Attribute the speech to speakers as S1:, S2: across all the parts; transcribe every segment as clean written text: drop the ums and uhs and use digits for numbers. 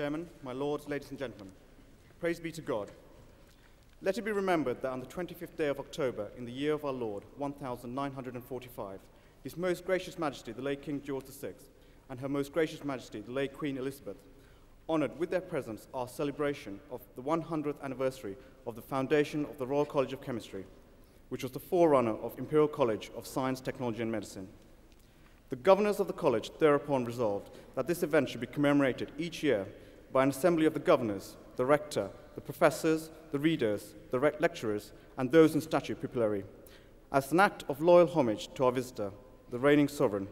S1: Chairman, my lords, ladies and gentlemen, praise be to God. Let it be remembered that on the 25th day of October, in the year of our Lord, 1945, His Most Gracious Majesty, the late King George VI, and Her Most Gracious Majesty, the late Queen Elizabeth, honoured with their presence our celebration of the 100th anniversary of the foundation of the Royal College of Chemistry, which was the forerunner of Imperial College of Science, Technology and Medicine. The governors of the college thereupon resolved that this event should be commemorated each year by an assembly of the governors, the rector, the professors, the readers, the lecturers, and those in statute pupillary, as an act of loyal homage to our visitor, the reigning sovereign,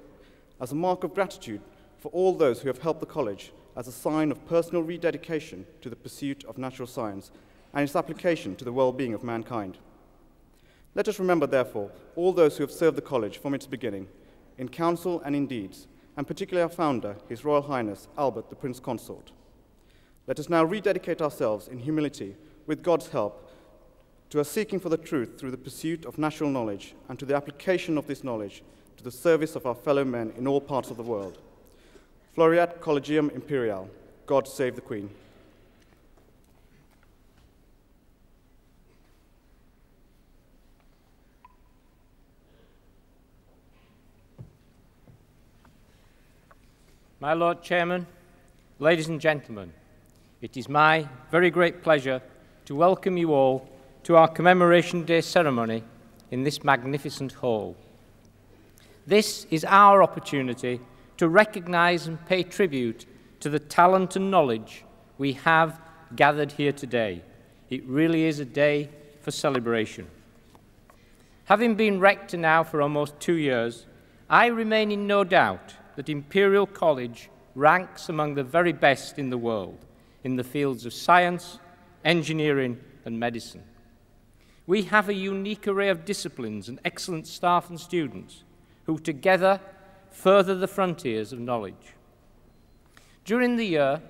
S1: as a mark of gratitude for all those who have helped the college, as a sign of personal rededication to the pursuit of natural science and its application to the well-being of mankind. Let us remember, therefore, all those who have served the college from its beginning, in counsel and in deeds, and particularly our founder, His Royal Highness Albert, the Prince Consort. Let us now rededicate ourselves in humility, with God's help, to a seeking for the truth through the pursuit of natural knowledge and to the application of this knowledge to the service of our fellow men in all parts of the world. Floreat Collegium Imperial. God save the Queen.
S2: My Lord Chairman, ladies and gentlemen, it is my very great pleasure to welcome you all to our Commemoration Day ceremony in this magnificent hall. This is our opportunity to recognise and pay tribute to the talent and knowledge we have gathered here today. It really is a day for celebration. Having been rector now for almost 2 years, I remain in no doubt that Imperial College ranks among the very best in the world in the fields of science, engineering and medicine. We have a unique array of disciplines and excellent staff and students who together further the frontiers of knowledge. During the year,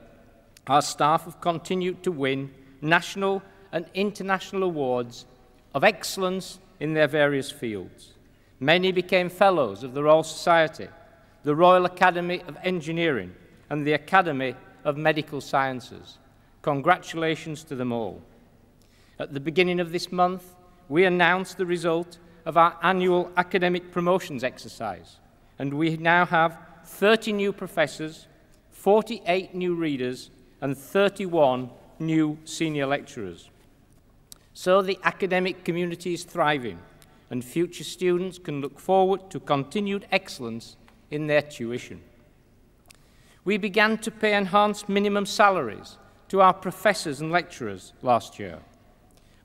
S2: our staff have continued to win national and international awards of excellence in their various fields. Many became Fellows of the Royal Society, the Royal Academy of Engineering, and the Academy of Medical Sciences. Congratulations to them all. At the beginning of this month, we announced the result of our annual academic promotions exercise, and we now have 30 new professors, 48 new readers, and 31 new senior lecturers. So the academic community is thriving, and future students can look forward to continued excellence in their tuition. We began to pay enhanced minimum salaries to our professors and lecturers last year.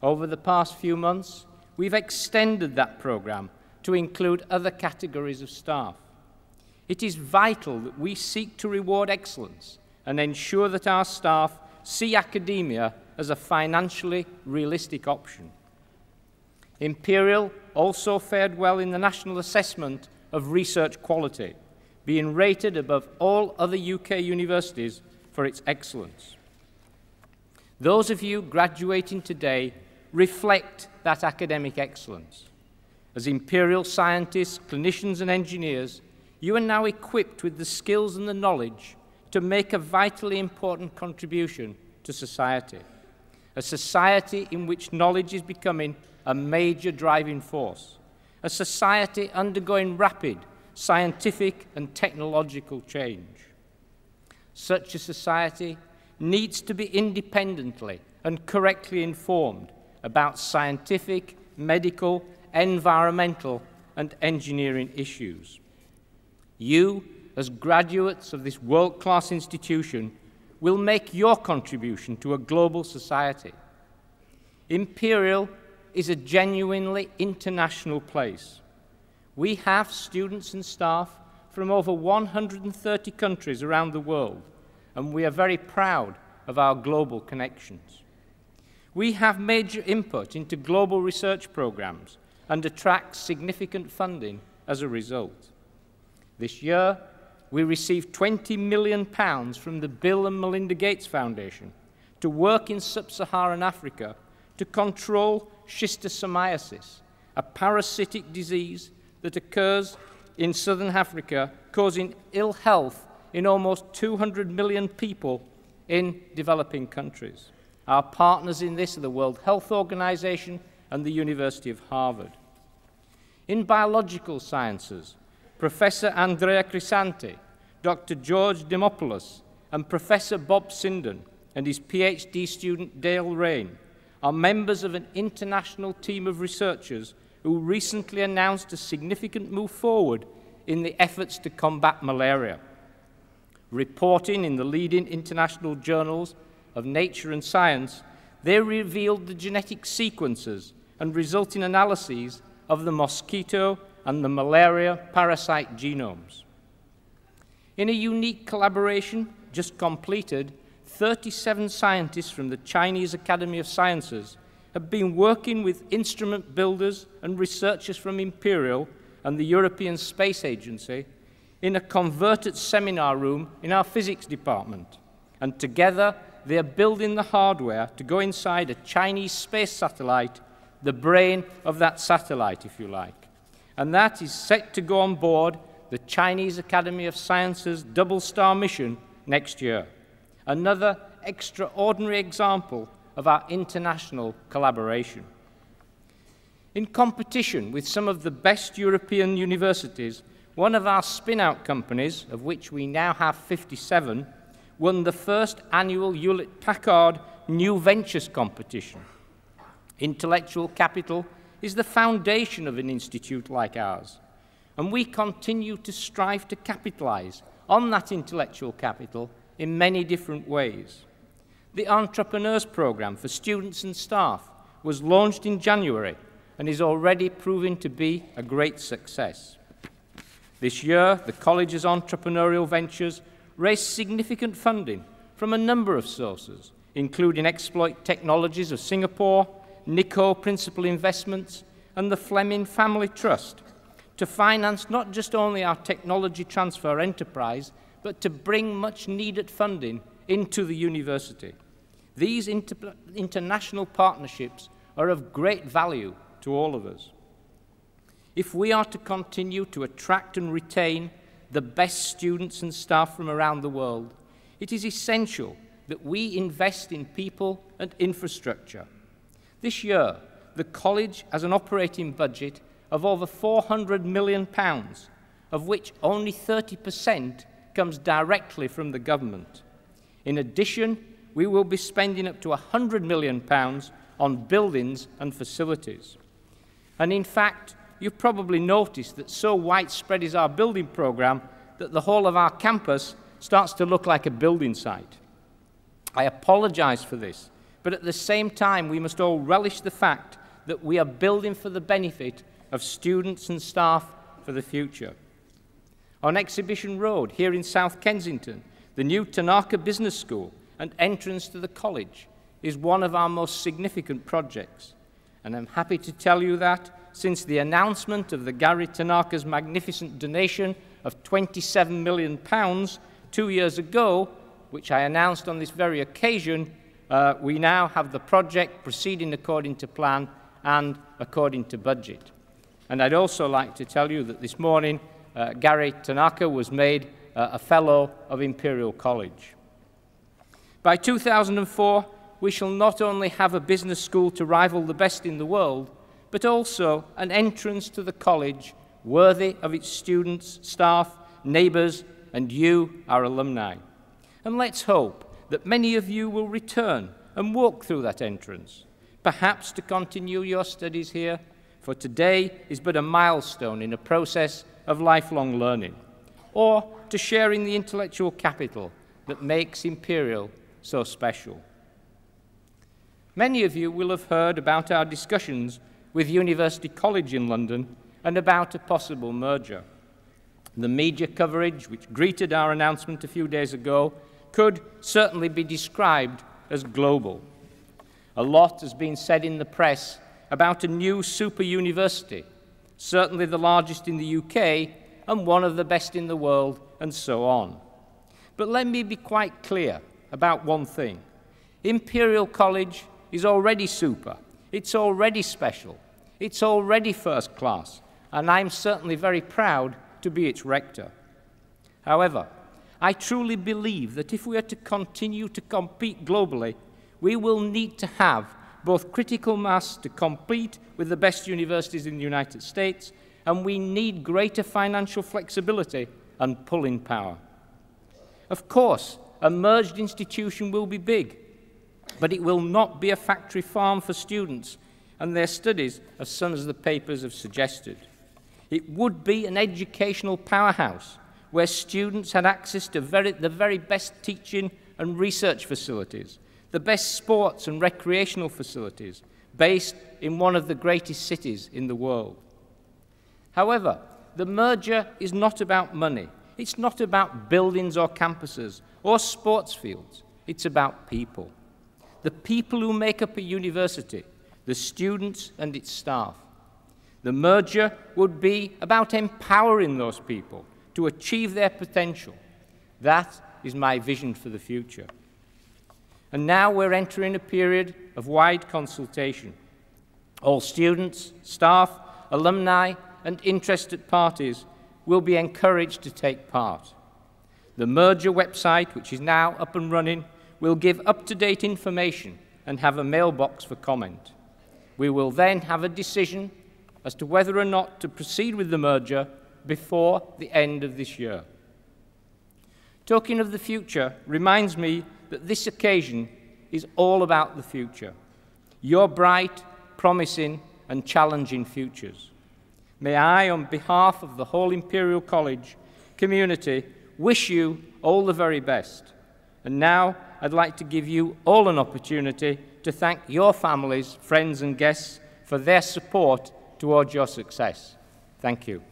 S2: Over the past few months, we've extended that programme to include other categories of staff. It is vital that we seek to reward excellence and ensure that our staff see academia as a financially realistic option. Imperial also fared well in the national assessment of research quality, being rated above all other UK universities for its excellence. Those of you graduating today reflect that academic excellence. As Imperial scientists, clinicians and engineers, you are now equipped with the skills and the knowledge to make a vitally important contribution to society, a society in which knowledge is becoming a major driving force, a society undergoing rapid scientific and technological change. Such a society needs to be independently and correctly informed about scientific, medical, environmental, and engineering issues. You, as graduates of this world-class institution, will make your contribution to a global society. Imperial is a genuinely international place. We have students and staff from over 130 countries around the world, and we are very proud of our global connections. We have major input into global research programs and attract significant funding as a result. This year, we received £20 million from the Bill and Melinda Gates Foundation to work in sub-Saharan Africa to control schistosomiasis, a parasitic disease that occurs in southern Africa, causing ill health in almost 200 million people in developing countries. Our partners in this are the World Health Organization and the University of Harvard. In biological sciences, Professor Andrea Crisanti, Dr. George Dimopoulos, and Professor Bob Sinden and his PhD student Dale Rain are members of an international team of researchers who recently announced a significant move forward in the efforts to combat malaria. Reporting in the leading international journals of Nature and Science, they revealed the genetic sequences and resulting analyses of the mosquito and the malaria parasite genomes. In a unique collaboration just completed, 37 scientists from the Chinese Academy of Sciences have been working with instrument builders and researchers from Imperial and the European Space Agency in a converted seminar room in our physics department. And together, they are building the hardware to go inside a Chinese space satellite, the brain of that satellite, if you like. And that is set to go on board the Chinese Academy of Sciences Double Star mission next year. Another extraordinary example of our international collaboration. In competition with some of the best European universities, one of our spin-out companies, of which we now have 57, won the first annual Hewlett-Packard New Ventures competition. Intellectual capital is the foundation of an institute like ours, and we continue to strive to capitalize on that intellectual capital in many different ways. The Entrepreneurs Programme for students and staff was launched in January and is already proving to be a great success. This year, the college's entrepreneurial ventures raised significant funding from a number of sources, including Exploit Technologies of Singapore, Nico Principal Investments, and the Fleming Family Trust, to finance not just only our technology transfer enterprise, but to bring much-needed funding into the university. These international partnerships are of great value to all of us. If we are to continue to attract and retain the best students and staff from around the world, it is essential that we invest in people and infrastructure. This year, the college has an operating budget of over £400 million, of which only 30% comes directly from the government. In addition, we will be spending up to £100 million on buildings and facilities. And in fact, you've probably noticed that so widespread is our building program that the whole of our campus starts to look like a building site. I apologize for this, but at the same time, we must all relish the fact that we are building for the benefit of students and staff for the future. On Exhibition Road, here in South Kensington, the new Tanaka Business School and entrance to the college is one of our most significant projects. And I'm happy to tell you that since the announcement of the Gary Tanaka's magnificent donation of £27 million 2 years ago, which I announced on this very occasion, we now have the project proceeding according to plan and according to budget. And I'd also like to tell you that this morning, Gary Tanaka was made a Fellow of Imperial College. By 2004, we shall not only have a business school to rival the best in the world, but also an entrance to the college worthy of its students, staff, neighbours, and you, our alumni. And let's hope that many of you will return and walk through that entrance, perhaps to continue your studies here, for today is but a milestone in a process of lifelong learning, or to share in the intellectual capital that makes Imperial so special. Many of you will have heard about our discussions with University College in London and about a possible merger. The media coverage which greeted our announcement a few days ago could certainly be described as global. A lot has been said in the press about a new super university, certainly the largest in the UK and one of the best in the world, and so on. But let me be quite clear about one thing. Imperial College is already super, it's already special, it's already first class, and I'm certainly very proud to be its rector. However, I truly believe that if we are to continue to compete globally, we will need to have both critical mass to compete with the best universities in the United States, and we need greater financial flexibility and pulling power. Of course, a merged institution will be big, but it will not be a factory farm for students and their studies, as some of the papers have suggested. It would be an educational powerhouse where students had access to the very best teaching and research facilities, the best sports and recreational facilities, based in one of the greatest cities in the world. However, the merger is not about money. It's not about buildings or campuses or sports fields. It's about people. The people who make up a university, the students and its staff. The merger would be about empowering those people to achieve their potential. That is my vision for the future. And now we're entering a period of wide consultation. All students, staff, alumni, and interested parties will be encouraged to take part. The merger website, which is now up and running, will give up-to-date information and have a mailbox for comment. We will then have a decision as to whether or not to proceed with the merger before the end of this year. Talking of the future reminds me that this occasion is all about the future, your bright, promising, and challenging futures. May I, on behalf of the whole Imperial College community, wish you all the very best. And now I'd like to give you all an opportunity to thank your families, friends, and guests for their support towards your success. Thank you.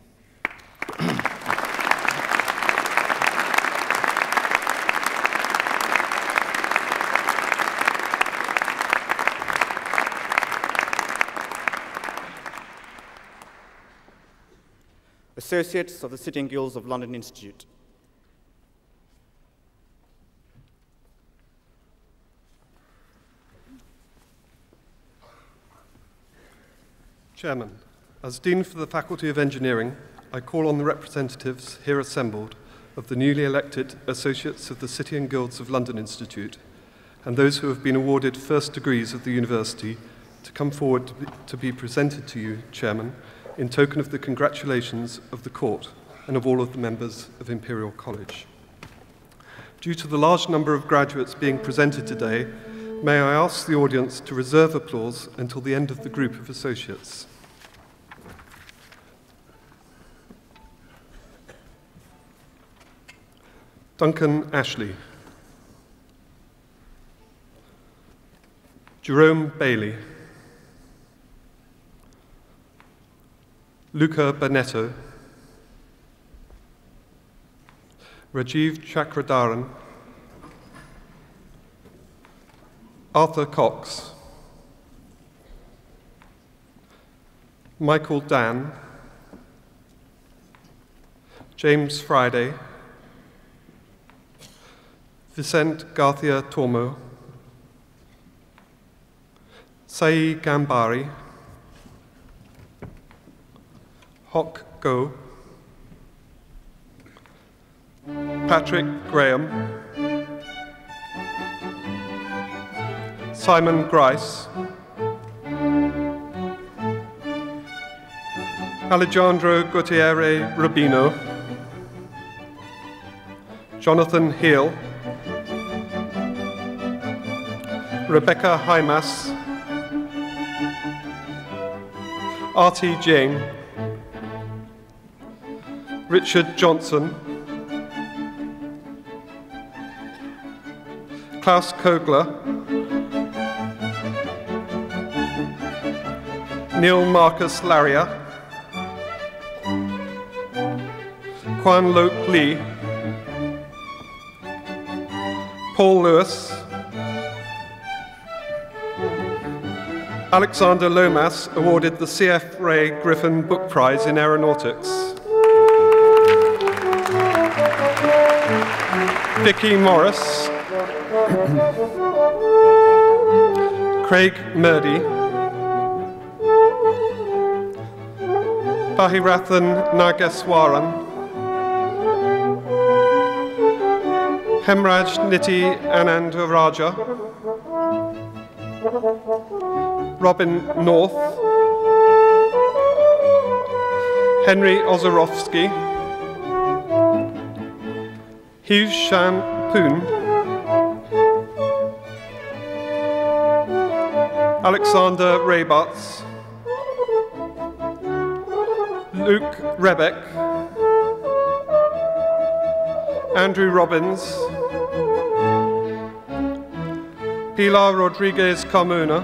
S1: Associates of the City and Guilds of London Institute.
S3: Chairman, as Dean for the Faculty of Engineering, I call on the representatives here assembled of the newly elected Associates of the City and Guilds of London Institute and those who have been awarded first degrees of the university to come forward to be presented to you, Chairman, in token of the congratulations of the Court and of all of the members of Imperial College. Due to the large number of graduates being presented today, may I ask the audience to reserve applause until the end of the group of associates. Duncan Ashley. Jerome Bailey. Luca Bonetto. Rajiv Chakradaran. Arthur Cox. Michael Dan. James Friday. Vicente Garcia Tormo. Sai Gambari. Hock Go. Patrick Graham. Simon Grice. Alejandro Gutierrez Rubino. Jonathan Hill. Rebecca Hymas. Artie Jain. Richard Johnson. Klaus Kogler. Neil Marcus Laria. Quan Loke Lee. Paul Lewis. Alexander Lomas awarded the C.F. Ray Griffin Book Prize in Aeronautics. Vicky Morris. Craig Murdy. Bahirathan Nageswaran. Hemraj Niti Anandaraja, Robin North, Henry Ozorowski, Hugh Shan Poon, Alexander Raybutts, Luke Rebeck, Andrew Robbins, Pilar Rodriguez Carmona,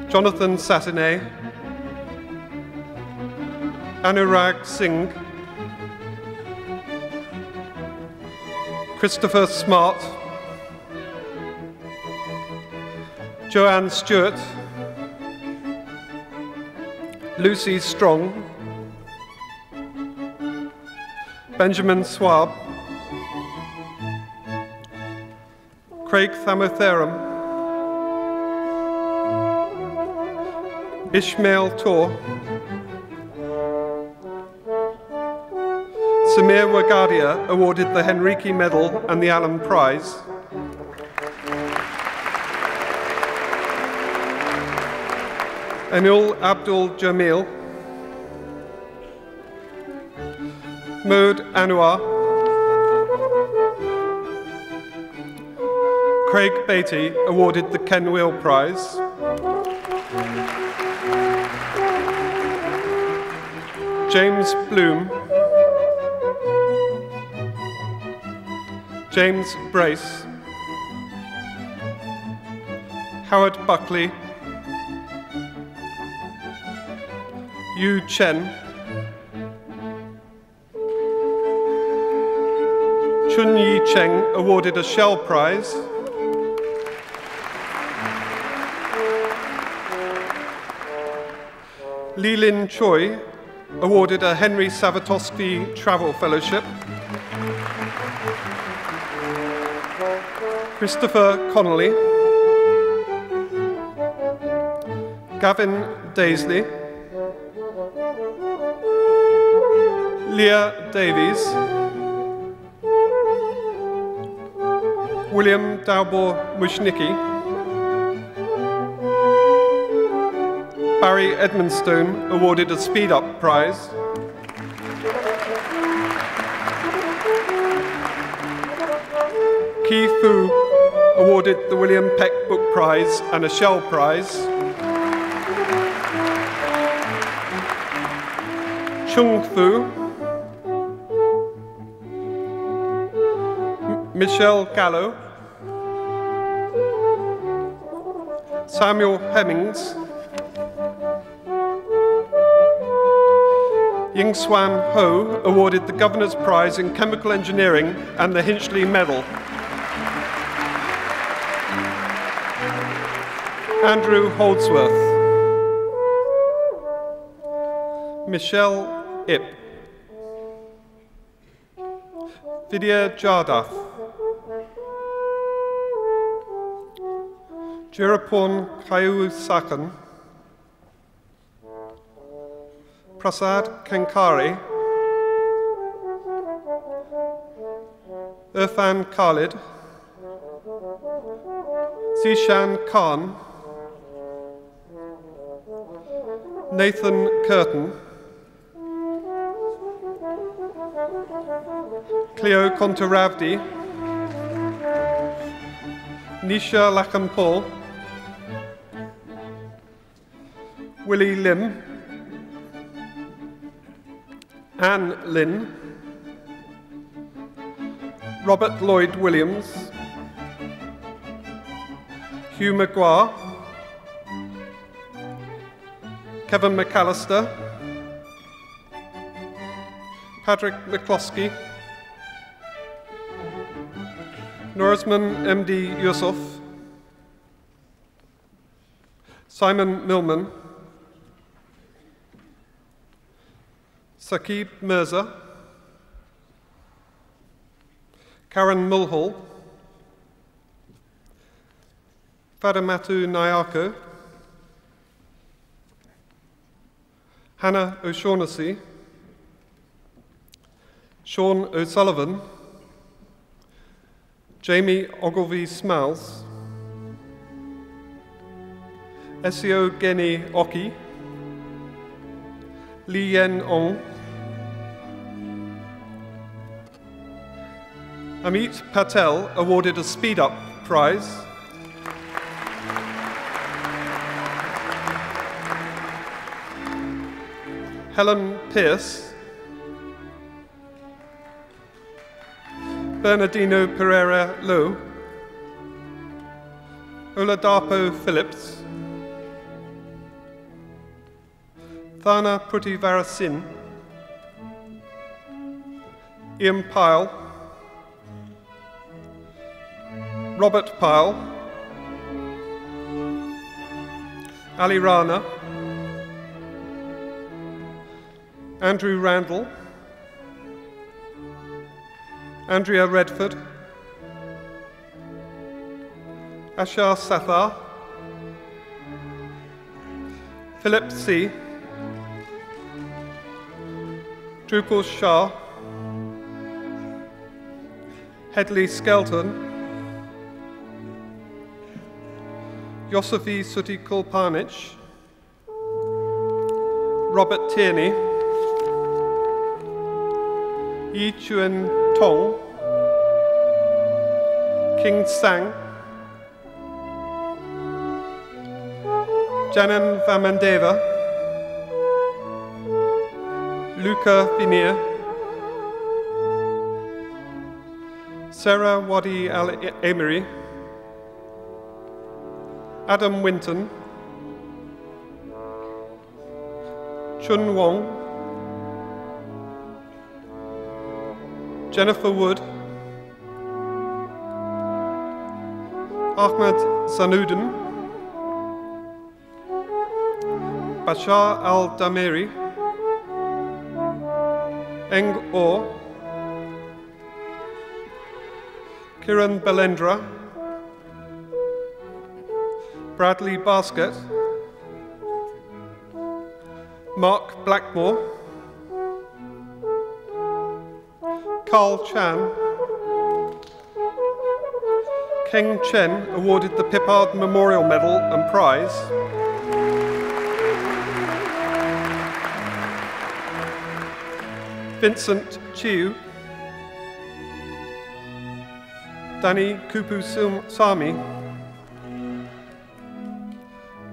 S3: Jonathan Satinay, Anurag Singh, Christopher Smart, Joanne Stewart, Lucy Strong, Benjamin Swab, Craig Thamotharum, Ishmael Tor, Samir Wagadia awarded the Henrique Medal and the Allen Prize. Anil Abdul Jamil, Maud Anwar, Craig Beatty awarded the Ken Wheel Prize. James Bloom, James Brace, Howard Buckley, Yu Chen, Chun Yi Cheng awarded a Shell Prize. Li Lin Choi awarded a Henry Savatosky Travel Fellowship. Christopher Connolly, Gavin Daisley, Leah Davies, William Daubor Mushnicki, Barry Edmonstone awarded a Speed Up Prize. Ki Fu awarded the William Peck Book Prize and a Shell Prize. Chung Fu, Michelle Gallo, Samuel Hemmings, Ying Swan Ho awarded the Governor's Prize in Chemical Engineering and the Hinchley Medal. Andrew Holdsworth, Michelle Ip, Vidya Jardaf, Jirapon Kayusakan, Prasad Kenkari, Irfan Khalid, Zishan Khan, Nathan Curtin, Cleo Kontaravdi, Nisha Lakampur, Willie Lim, Anne Lynn, Robert Lloyd Williams, Hugh Maguire, Kevin McAllister, Patrick McCloskey, Norisman MD Yusuf, Simon Millman, Saqib Mirza, Karen Mulhall, Fadamatu Nyako, Hannah O'Shaughnessy, Sean O'Sullivan, Jamie Ogilvie Smalls, Esio Geni Oki, Lee Yen Ong, Amit Patel awarded a Speed Up Prize. Helen Pierce, Bernardino Pereira Lowe, Oladapo Phillips, Thana Prutivarsin, Ian Pyle, Robert Pyle, Ali Rana, Andrew Randall, Andrea Redford, Ashar Sathar, Philip C., Drupal Shah, Hedley Skelton, Yosefi Suti Kulpanich, Robert Tierney, Yi Chuen Tong, King Sang, Janan Vamandeva, Luca Vinier, Sarah Wadi Al-Emery, Adam Winton, Chun Wong, Jennifer Wood, Ahmed Zanudin, Bashar Al-Damiri, Eng Or, Kiran Belendra, Bradley Basket, Mark Blackmore, Carl Chan, Keng Chen awarded the Pippard Memorial Medal and Prize, Vincent Chiu, Danny Kupusami,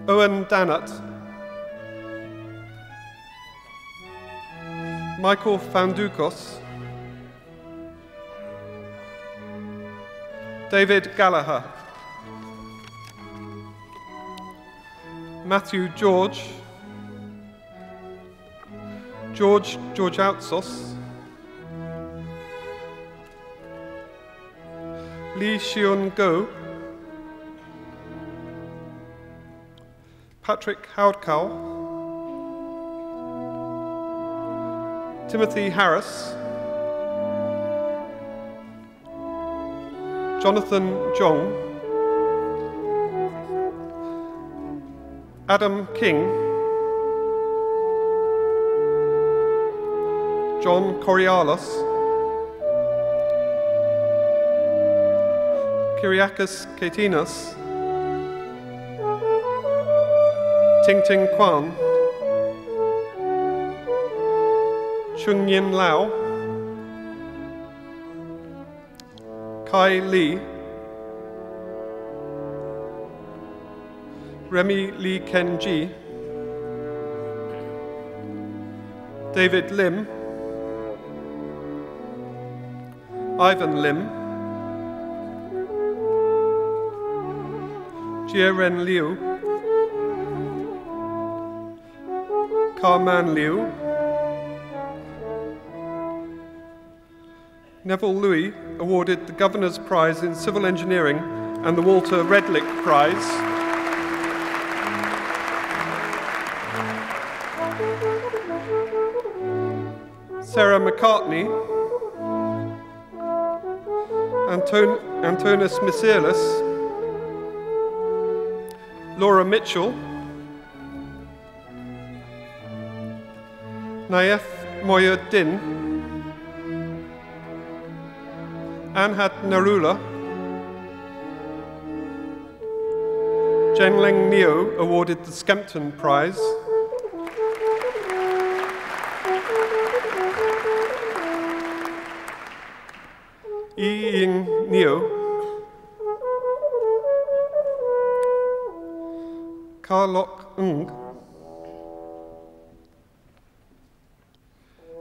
S3: Owen Dannett, Michael Foundoukos, David Gallagher, Matthew George, George Georgiautsos, Lee Xion Go, Patrick Howdcow, Timothy Harris, Jonathan Jong, Adam King, John Corialos, Kyriakos Katinas, Ting Ting Quan, Chung Yin Lao, Kai Li, Remy Lee Kenji, David Lim, Ivan Lim, Jie Ren Liu, Carman Liu, Neville Louis awarded the Governor's Prize in Civil Engineering and the Walter Redlick Prize. Sarah McCartney, Antonis Miselis, Laura Mitchell, Naif Moyuddin, Anhat Narula, Zhengleng Neo awarded the Skempton Prize. Yi Ying Neo. Ka Lok Ng.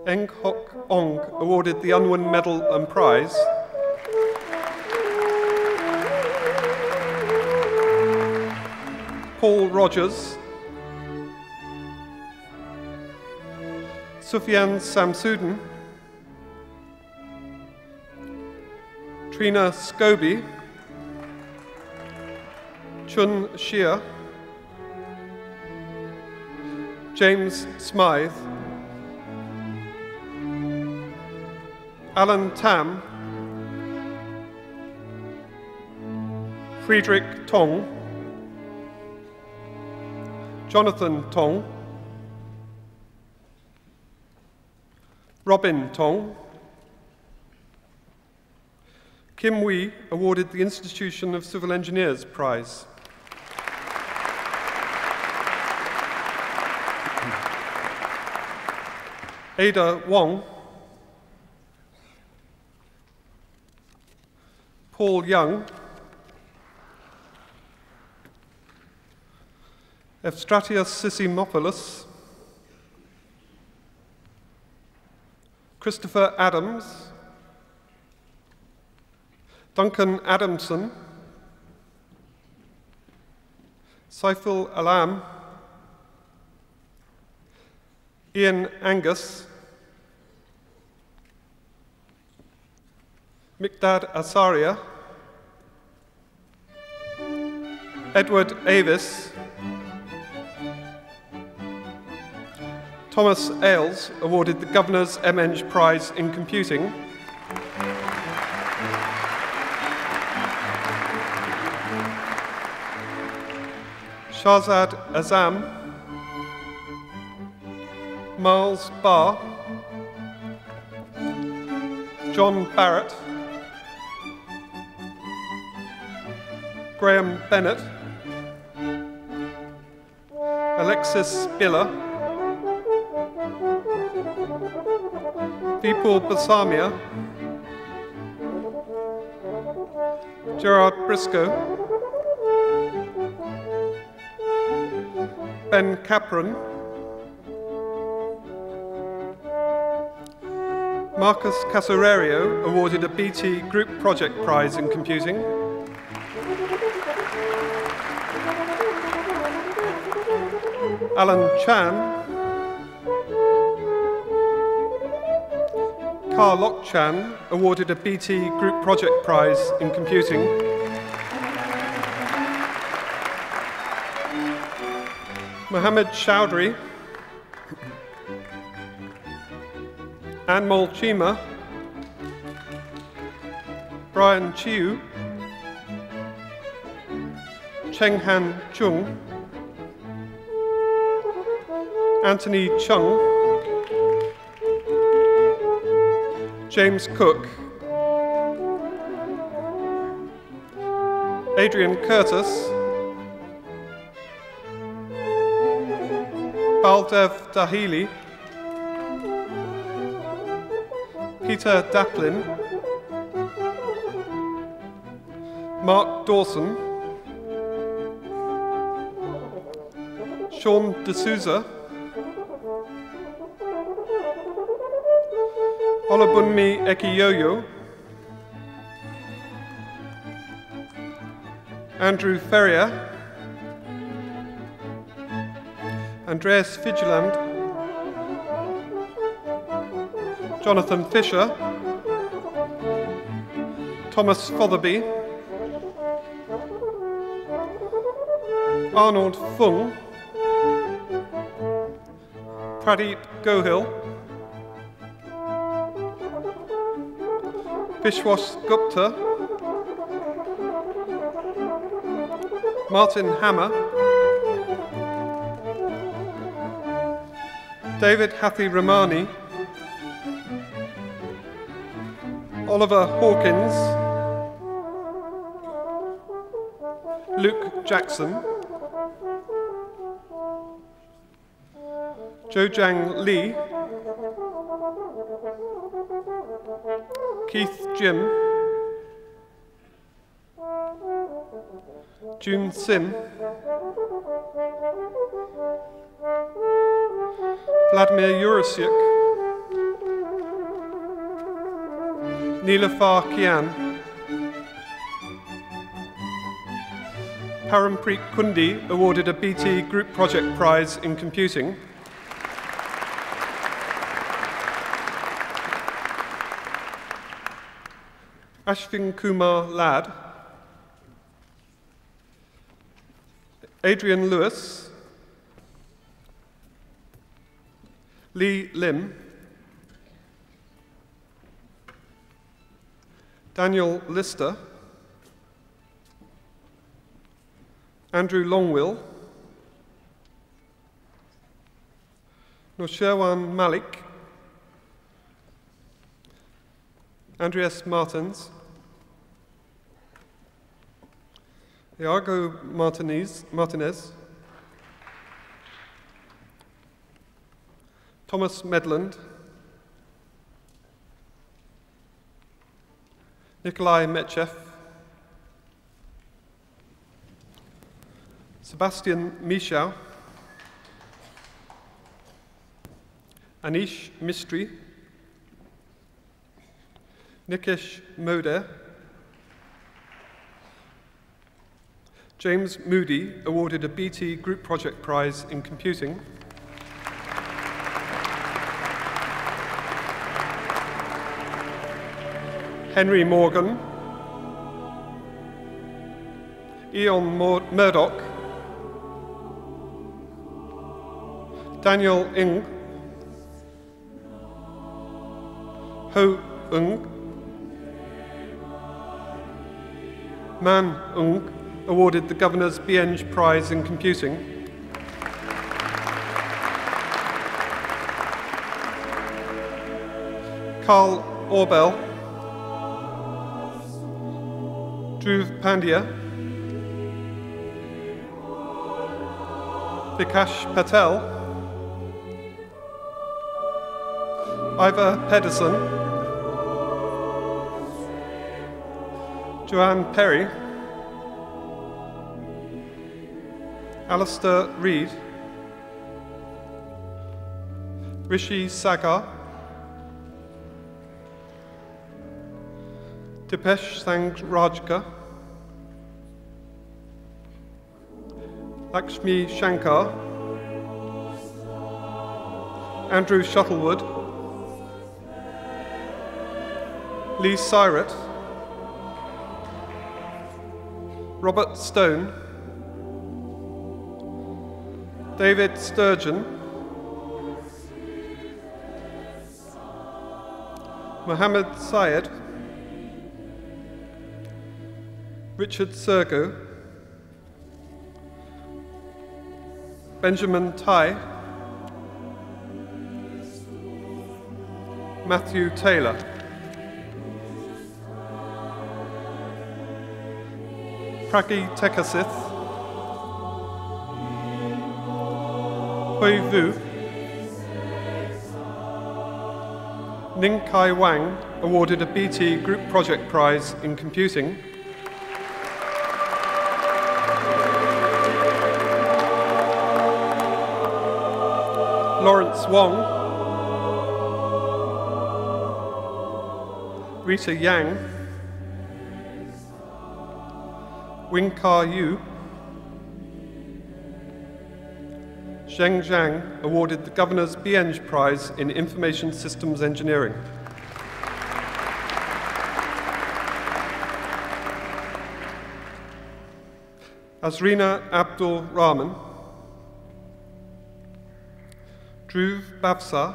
S3: Eng Hock Ong awarded the Unwin Medal and Prize. Paul Rogers. Sufyan Samsudin. Trina Scobie. Chun Shia. James Smythe. Alan Tam. Friedrich Tong. Jonathan Tong. Robin Tong. Kim Wee awarded the Institution of Civil Engineers Prize. Ada Wong. Paul Young. Evstratios Sissimopoulos. Christopher Adams. Duncan Adamson. Saiful Alam. Ian Angus. Mikdad Asaria. Edward Avis. Thomas Ailes awarded the Governor's M.Eng Prize in Computing. Shahzad Azam. Miles Barr. John Barrett. Graham Bennett. Alexis Biller. Vipul Basamia. Gerard Briscoe. Ben Capron. Marcus Casorario awarded a BT Group Project Prize in Computing. Alan Chan. Ka Lok Chan awarded a BT Group Project Prize in Computing. Mohammed Chowdhury. Anmol Chima. Brian Chiu. Cheng Han Chung. Anthony Chung. James Cook. Adrian Curtis. Baldev Dahili. Peter Daplin. Mark Dawson. Sean D'Souza. Olabunmi Ekiyoyo. Andrew Ferrier. Andreas Vigiland. Jonathan Fisher. Thomas Fotherby. Arnold Fung. Pradeep Gohil. Vishwas Gupta. Martin Hammer. David Hathi Ramani. Oliver Hawkins. Luke Jackson. Jojang Lee, Keith Jim, June Sim, Vladimir Yurasiuk, Neelafar Kian, Parampreet Kundi awarded a BT Group Project Prize in Computing. Ashvin Kumar Ladd, Adrian Lewis, Lee Lim, Daniel Lister, Andrew Longwill, Nosherwan Malik, Andreas Martins, Iago Martinez, Thomas Medland, Nikolai Metchev, Sebastian Michau, Anish Mistry, Nikesh Moder, James Moody awarded a BT Group Project Prize in Computing. Henry Morgan, Ian Murdoch, Daniel Ng, Ho Ng, Man Ng awarded the Governor's BEng Prize in Computing. Carl Orbel, Dhruv Pandya, Vikash Patel, Ivor Pedersen, Joanne Perry, Alistair Reid, Rishi Sagar, Dipesh Sangrajka, Lakshmi Shankar, Andrew Shuttlewood, Lee Syret, Robert Stone, David Sturgeon, Mohammed Syed, Richard Sergo, Benjamin Tai, Matthew Taylor. Pragi Tekasith, Hui Vu, Ning Kai Wang awarded a BT Group Project Prize in Computing. Lawrence Wong, Rita Yang, Wing Ka Yu, Zheng Zhang awarded the Governor's BEng Prize in Information Systems Engineering. Azrina Abdul Rahman, Dhruv Bavsa,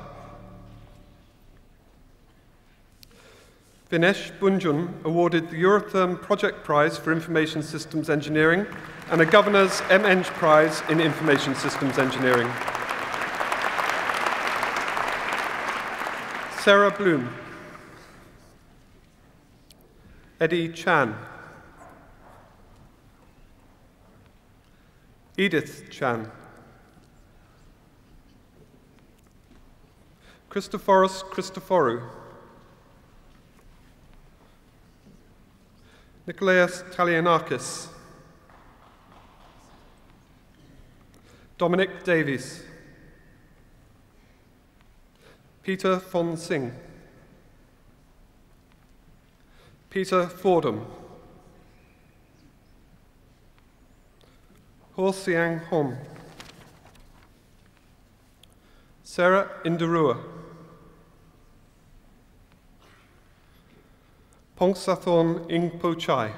S3: Vinesh Bunjun awarded the Eurotherm Project Prize for Information Systems Engineering and a Governor's MEng Prize in Information Systems Engineering. Sarah Bloom, Eddie Chan, Edith Chan, Christophorus Christophorou, Nikolaos Talianakis, Dominic Davies, Peter von Singh, Peter Fordham, Ho Siang Hom, Sarah Indarua, Pongsathorn Ingpo Chai,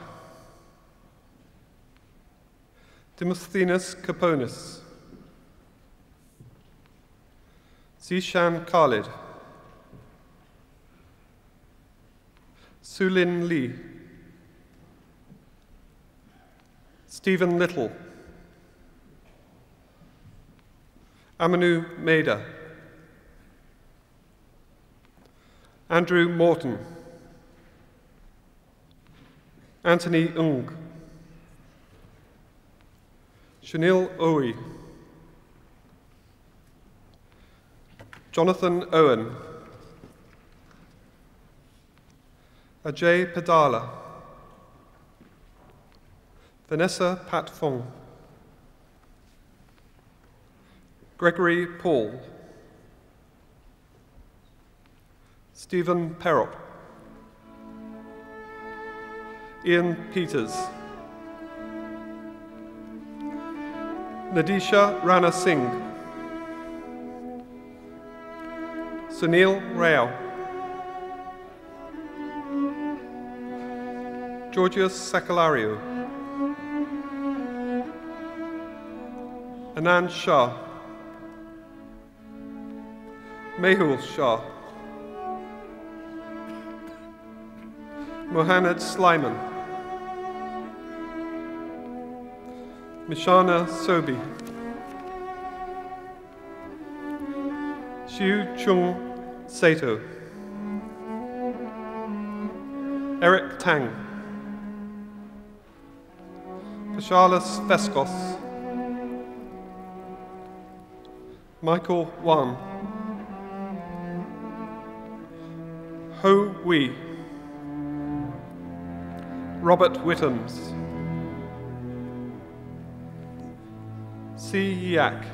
S3: Demosthenes Kaponis, Zishan Khalid, Sulin Lee, Stephen Little, Amanu Maida, Andrew Morton, Anthony Ung, Shanil Owie, Jonathan Owen, Ajay Padala, Vanessa Pat Fong, Gregory Paul, Stephen Perrott, Ian Peters, Nadisha Rana Singh, Sunil Rao, Georgios Sakalario, Anand Shah, Mehul Shah, Mohammed Sliman, Mishana Sobi, Xiu Chung Sato, Eric Tang, Pashalis Veskos, Michael Wan, Ho Wee, Robert Whittams, Si Yak,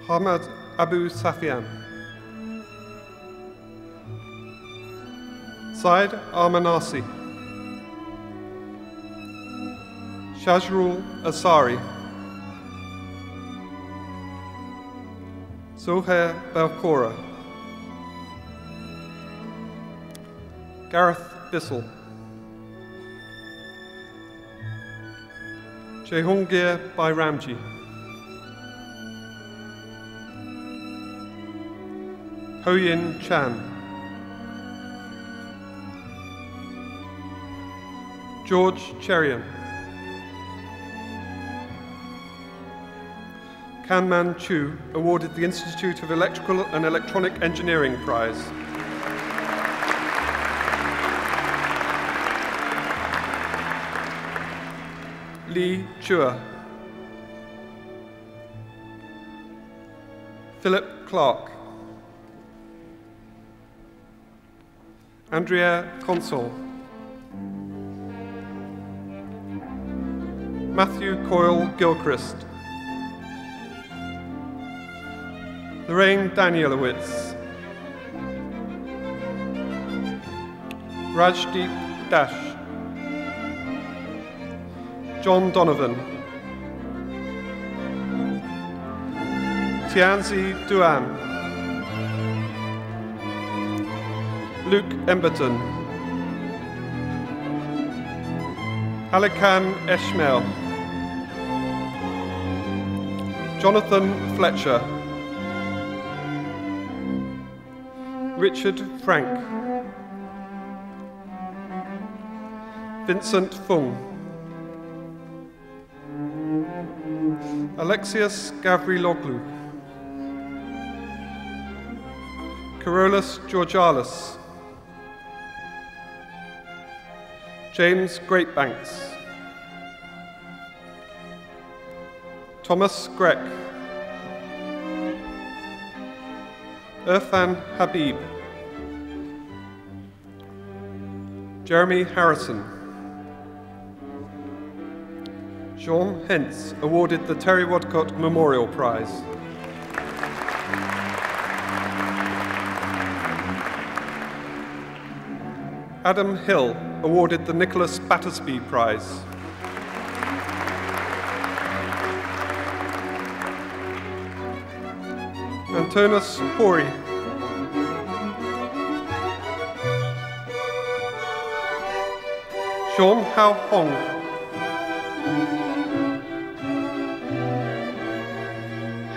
S3: Hamad Abu Safian, Said Armanasi, Shajrul Asari, Zohair Belkora, Gareth Bissell, Jehongir Bairamji, Hoyin Chan, George Cherian, Kanman Chu awarded the Institute of Electrical and Electronic Engineering Prize. Lee Chua, Philip Clark, Andrea Consol, Matthew Coyle Gilchrist, Lorraine Danielowitz, Rajdeep Dash, John Donovan, Tianzi Duan, Luke Emberton, Alikan Eshmael, Jonathan Fletcher, Richard Frank, Vincent Fung, Alexius Gavriloglu, Carolus Georgalis, James Greatbanks, Thomas Greck, Irfan Habib, Jeremy Harrison, Jean Hentz, awarded the Terry Wadcott Memorial Prize. Adam Hill, awarded the Nicholas Battersby Prize. Antonis Hori, Sean Hao Hong,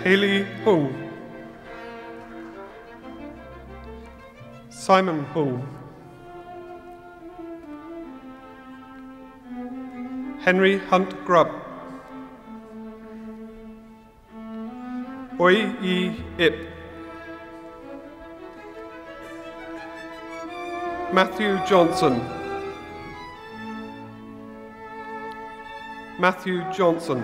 S3: Haley Hung, Simon Hung, Henry Hunt Grubb, Oi Yi Ip, Matthew Johnson, Matthew Johnson,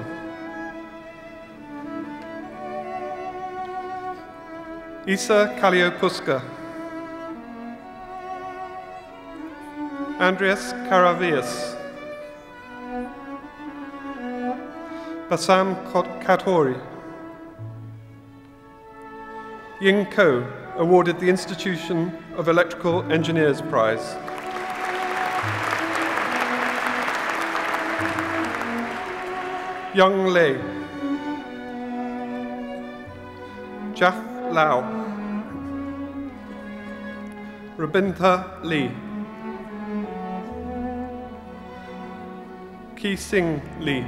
S3: Isa Kaliopuska, Andreas Karavias, Bassam Katori, Ying Ko, awarded the Institution of Electrical Engineers Prize. Young Lei, Jaff Lau, Rabinta Lee, Ki Sing Lee,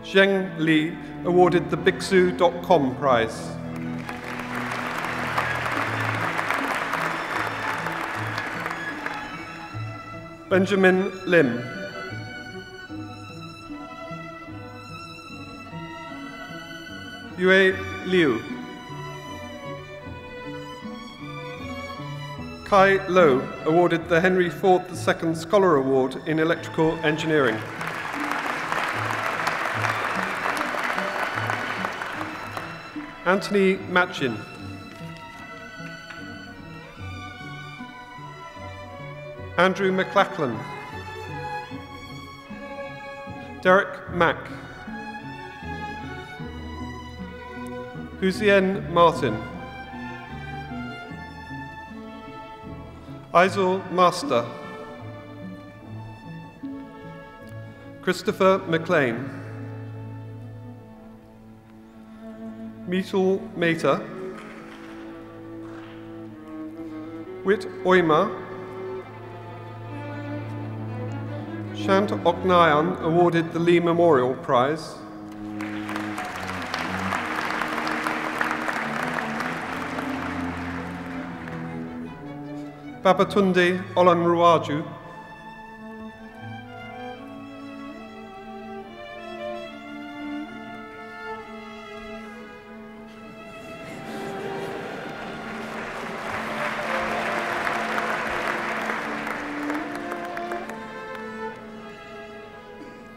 S3: Zheng Li, awarded the Bixu.com Prize. Benjamin Lim, Yue Liu, Kai Lo, awarded the Henry Ford II Scholar Award in Electrical Engineering. Anthony Machin, Andrew McLachlan, Derek Mack, Hussein Martin, Isel Master, Christopher McLean, Meetul Mehta, Wit Oima, Shant Oknayan, awarded the Lee Memorial Prize. Babatunde Olanruwaju,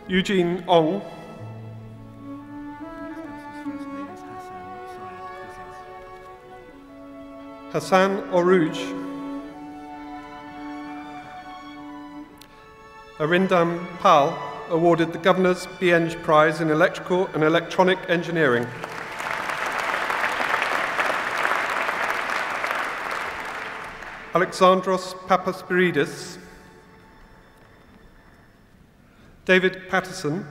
S3: Eugene Ong, Hassan Oruj, Arindam Pal, awarded the Governor's Bienge Prize in Electrical and Electronic Engineering. Alexandros Papaspiridis, David Patterson,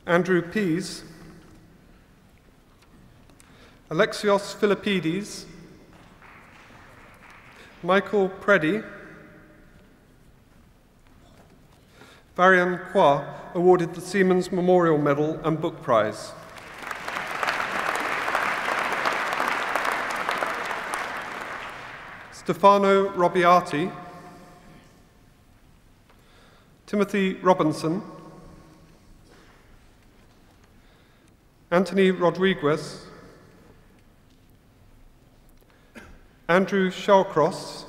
S3: Andrew Pease, Alexios Philippides, Michael Preddy, Varian Kwa, awarded the Siemens Memorial Medal and Book Prize. Stefano Robbiati, Timothy Robinson, Anthony Rodriguez, Andrew Shawcross,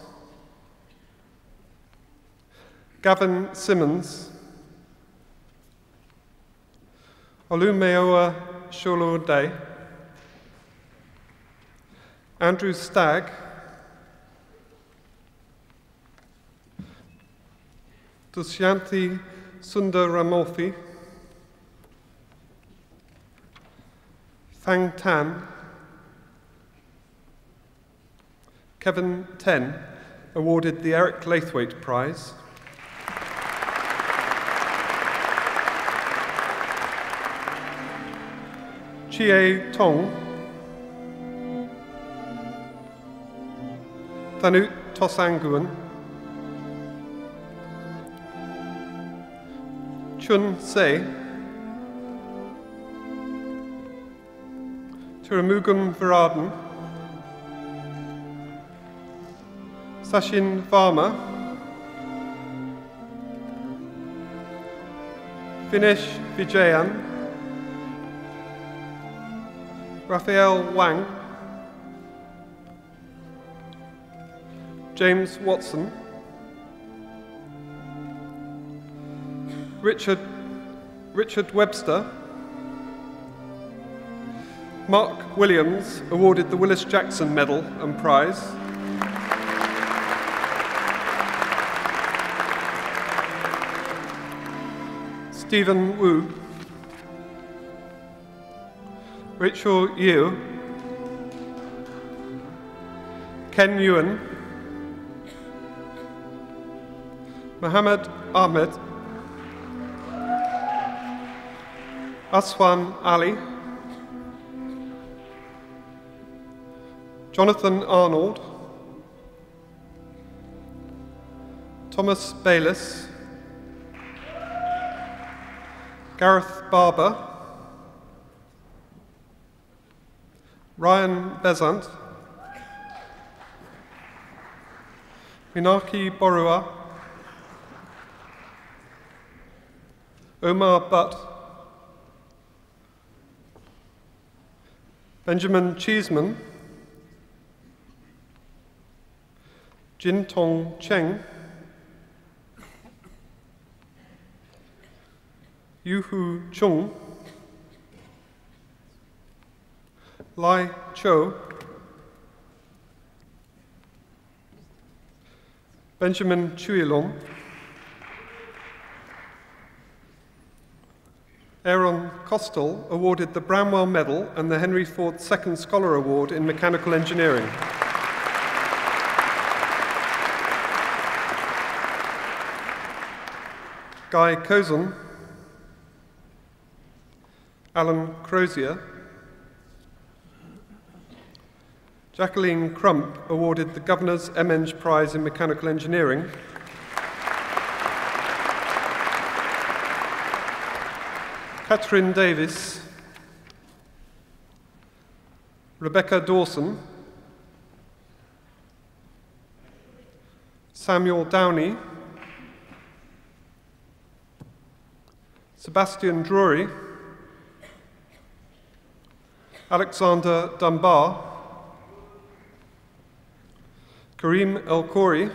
S3: Gavin Simmons, Olumeoa Sholodai, Andrew Stagg, Dusyanthi Sundaramurthy, Fang Tan, Kevin Ten, awarded the Eric Laithwaite Prize. Chie Tong, Thanut Tosanguan, Chun Se, Tiramugam Viradan, Sachin Varma, Vinesh Vijayan, Raphael Wang, James Watson, Richard Webster, Mark Williams awarded the Willis Jackson Medal and Prize. Stephen Wu, Rachel Yu, Ken Ewan, Mohammed Ahmed, Aswan Ali, Jonathan Arnold, Thomas Bayliss, Gareth Barber, Ryan Bezant, Minaki Borua, Omar Butt, Benjamin Cheeseman, Jin Tong Cheng, Yuhu Chung, Lai Cho, Benjamin Chuilong, Aaron Costel awarded the Bramwell Medal and the Henry Ford Second Scholar Award in Mechanical Engineering. Guy Cozen, Alan Crozier, Jacqueline Crump awarded the Governor's Eng Prize in Mechanical Engineering. Catherine Davis, Rebecca Dawson, Samuel Downey, Sebastian Drury, Alexander Dunbar, Kareem El Khoury,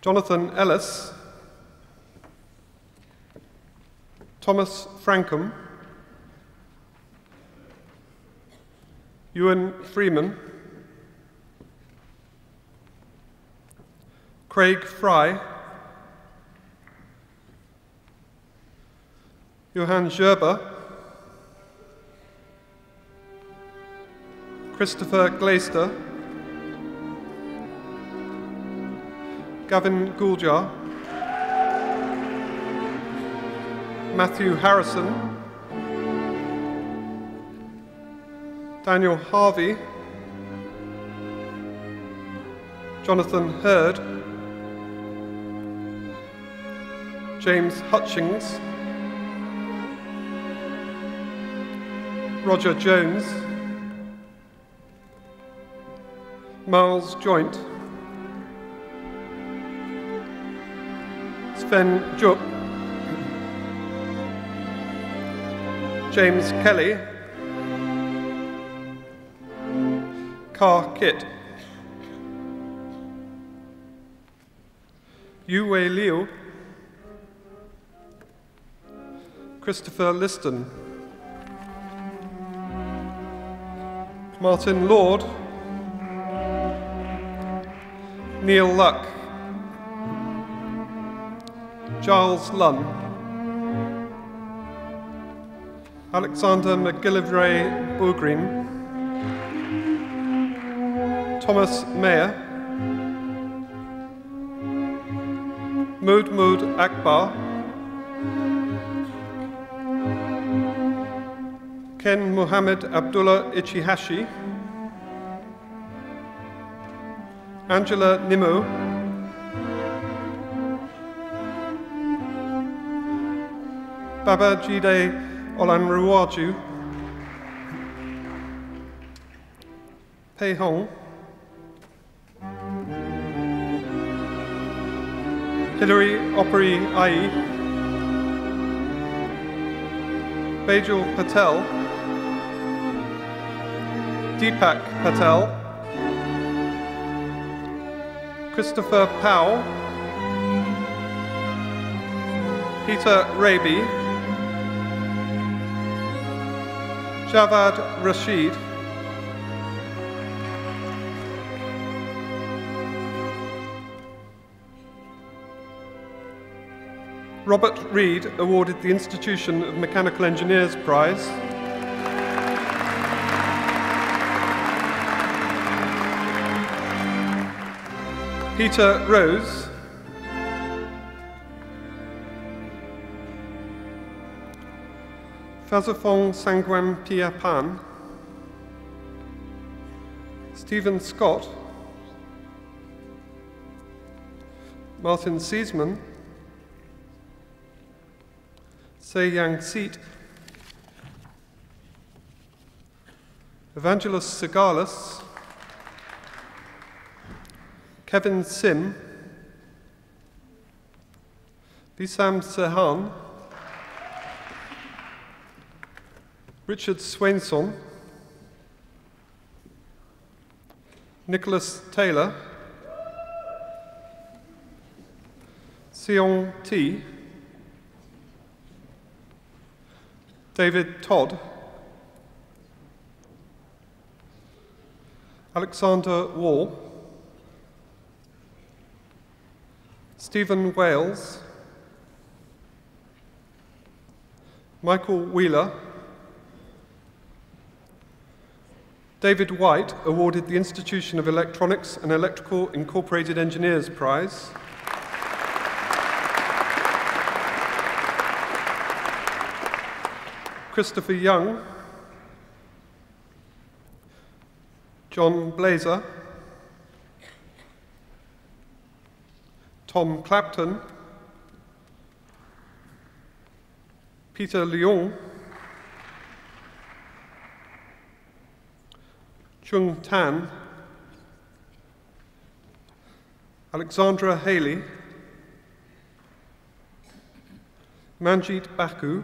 S3: Jonathan Ellis, Thomas Frankham, Ewan Freeman, Craig Fry, Johann Gerber, Christopher Glaister, Gavin Guljar, Matthew Harrison, Daniel Harvey, Jonathan Hurd, James Hutchings, Roger Jones, Miles Joint, Sven Juk, James Kelly, Car Kit, Yu Wei Liu, Christopher Liston, Martin Lord, Neil Luck, Giles Lunn, Alexander McGillivray Bogreen, Thomas Mayer, Mahmoud Akbar, Ken Mohammed Abdullah Ichihashi, Angela Nimmo, Baba Jide Olanruwaju, Pei Hong, Hilary Operi Ai, Bajal Patel, Deepak Patel, Christopher Powell, Peter Raby, Javad Rashid, Robert Reed awarded the Institution of Mechanical Engineers Prize. Peter Rose, Fazafong Sangwam Piapan, Stephen Scott, Martin Seesman, Se Yang Seat, Evangelos Sigalis, Kevin Sim, Visam Sehan, Richard Swainson, Nicholas Taylor, Seong T, David Todd, Alexander Wall, Stephen Wales, Michael Wheeler, David White awarded the Institution of Electronics and Electrical Incorporated Engineers Prize. Christopher Young, John Blazer, Tom Clapton, Peter Leung, Chung Tan, Alexandra Haley, Manjit Baku,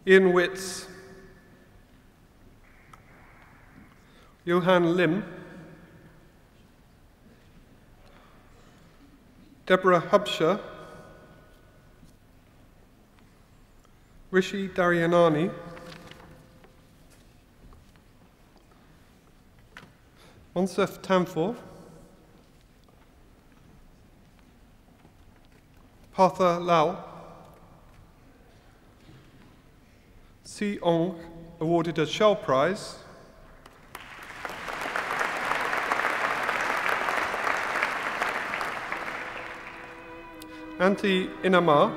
S3: Ian Witts, Johan Lim, Deborah Hubsher, Rishi Daryanani, Monsef Tamfor, Partha Lal, Si Ong awarded a Shell Prize. Antti Inamar,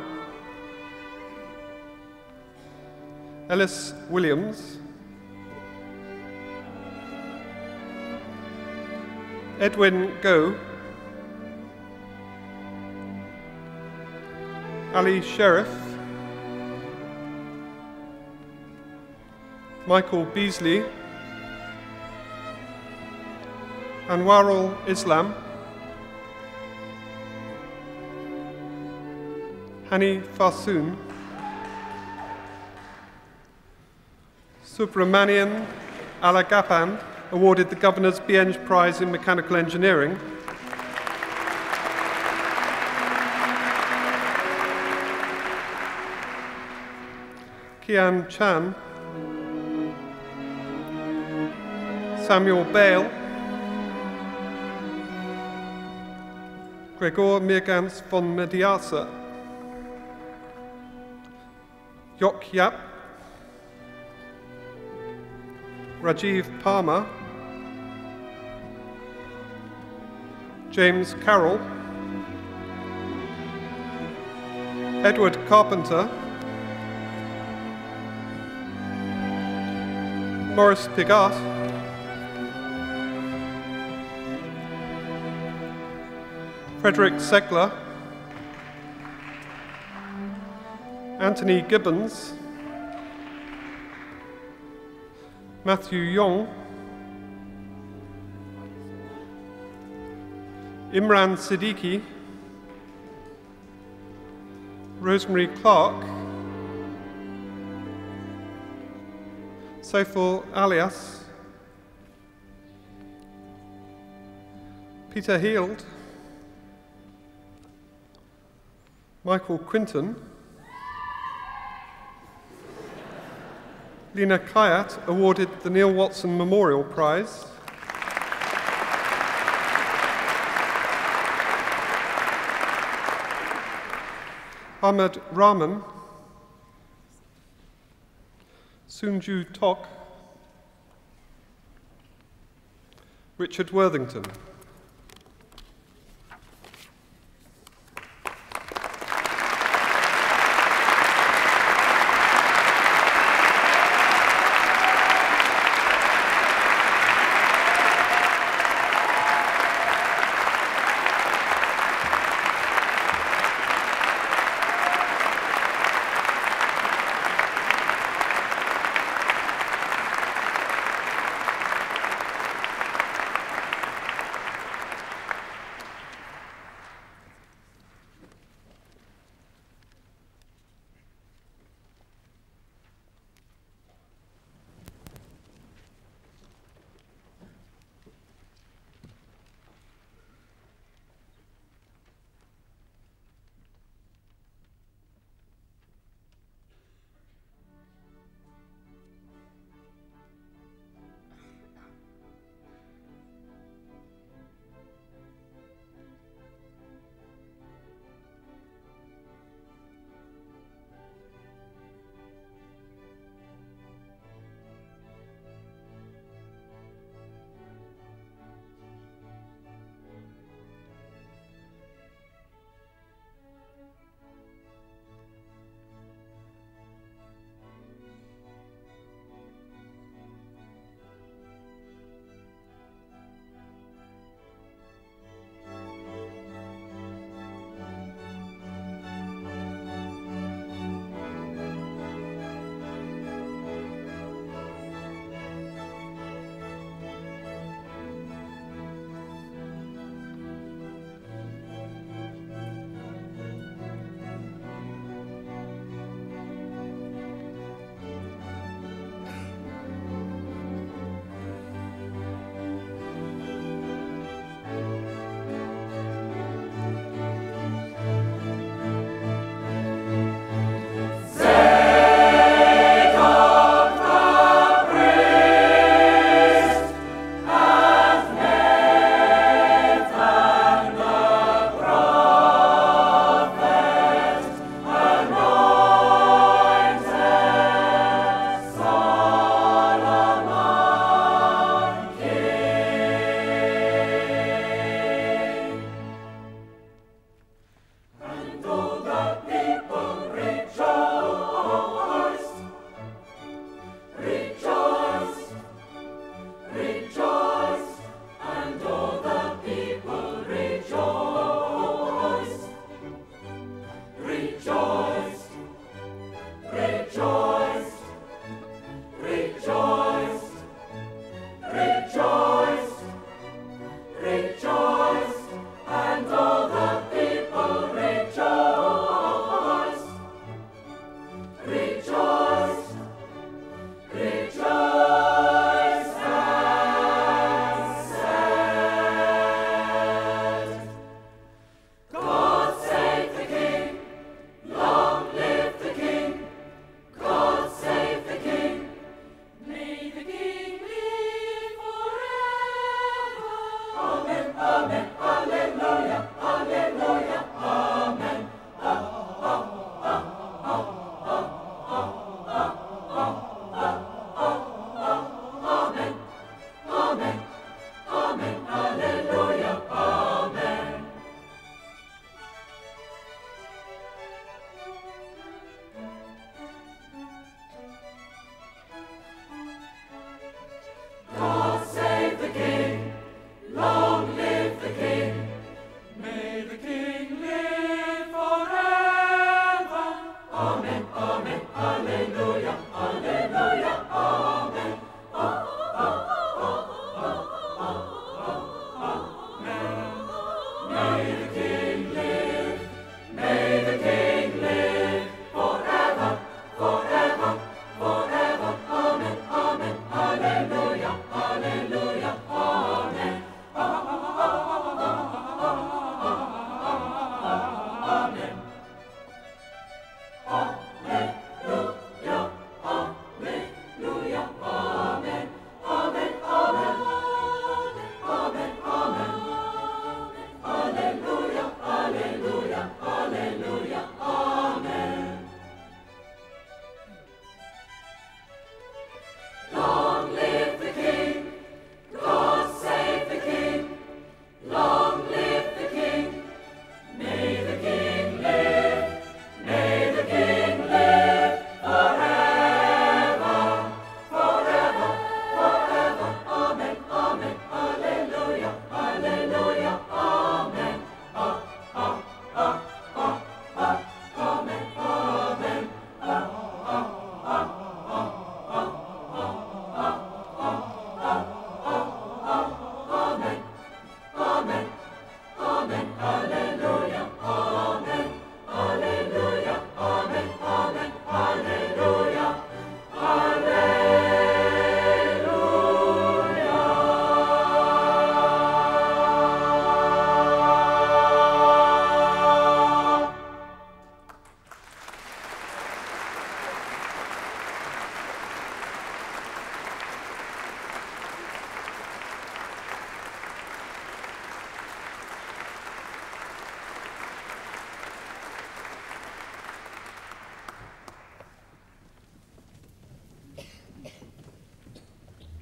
S3: Ellis Williams, Edwin Go, Ali Sheriff, Michael Beasley, Anwarul Islam, Hani Farsoon, Subramanian Alagapan awarded the Governor's Bienge Prize in Mechanical Engineering. Kian Chan, Samuel Bale, Gregor Mirgans von Mediasa, Yok Yap, Rajiv Parma, James Carroll, Edward Carpenter, Maurice Pigat, Frederick Segler, Anthony Gibbons, Matthew Yong, Imran Siddiqui, Rosemary Clark, Saiful Alias, Peter Heald, Michael Quinton, Lena Kayat, awarded the Neil Watson Memorial Prize. Ahmed Rahman, Sunju Tok, Richard Worthington.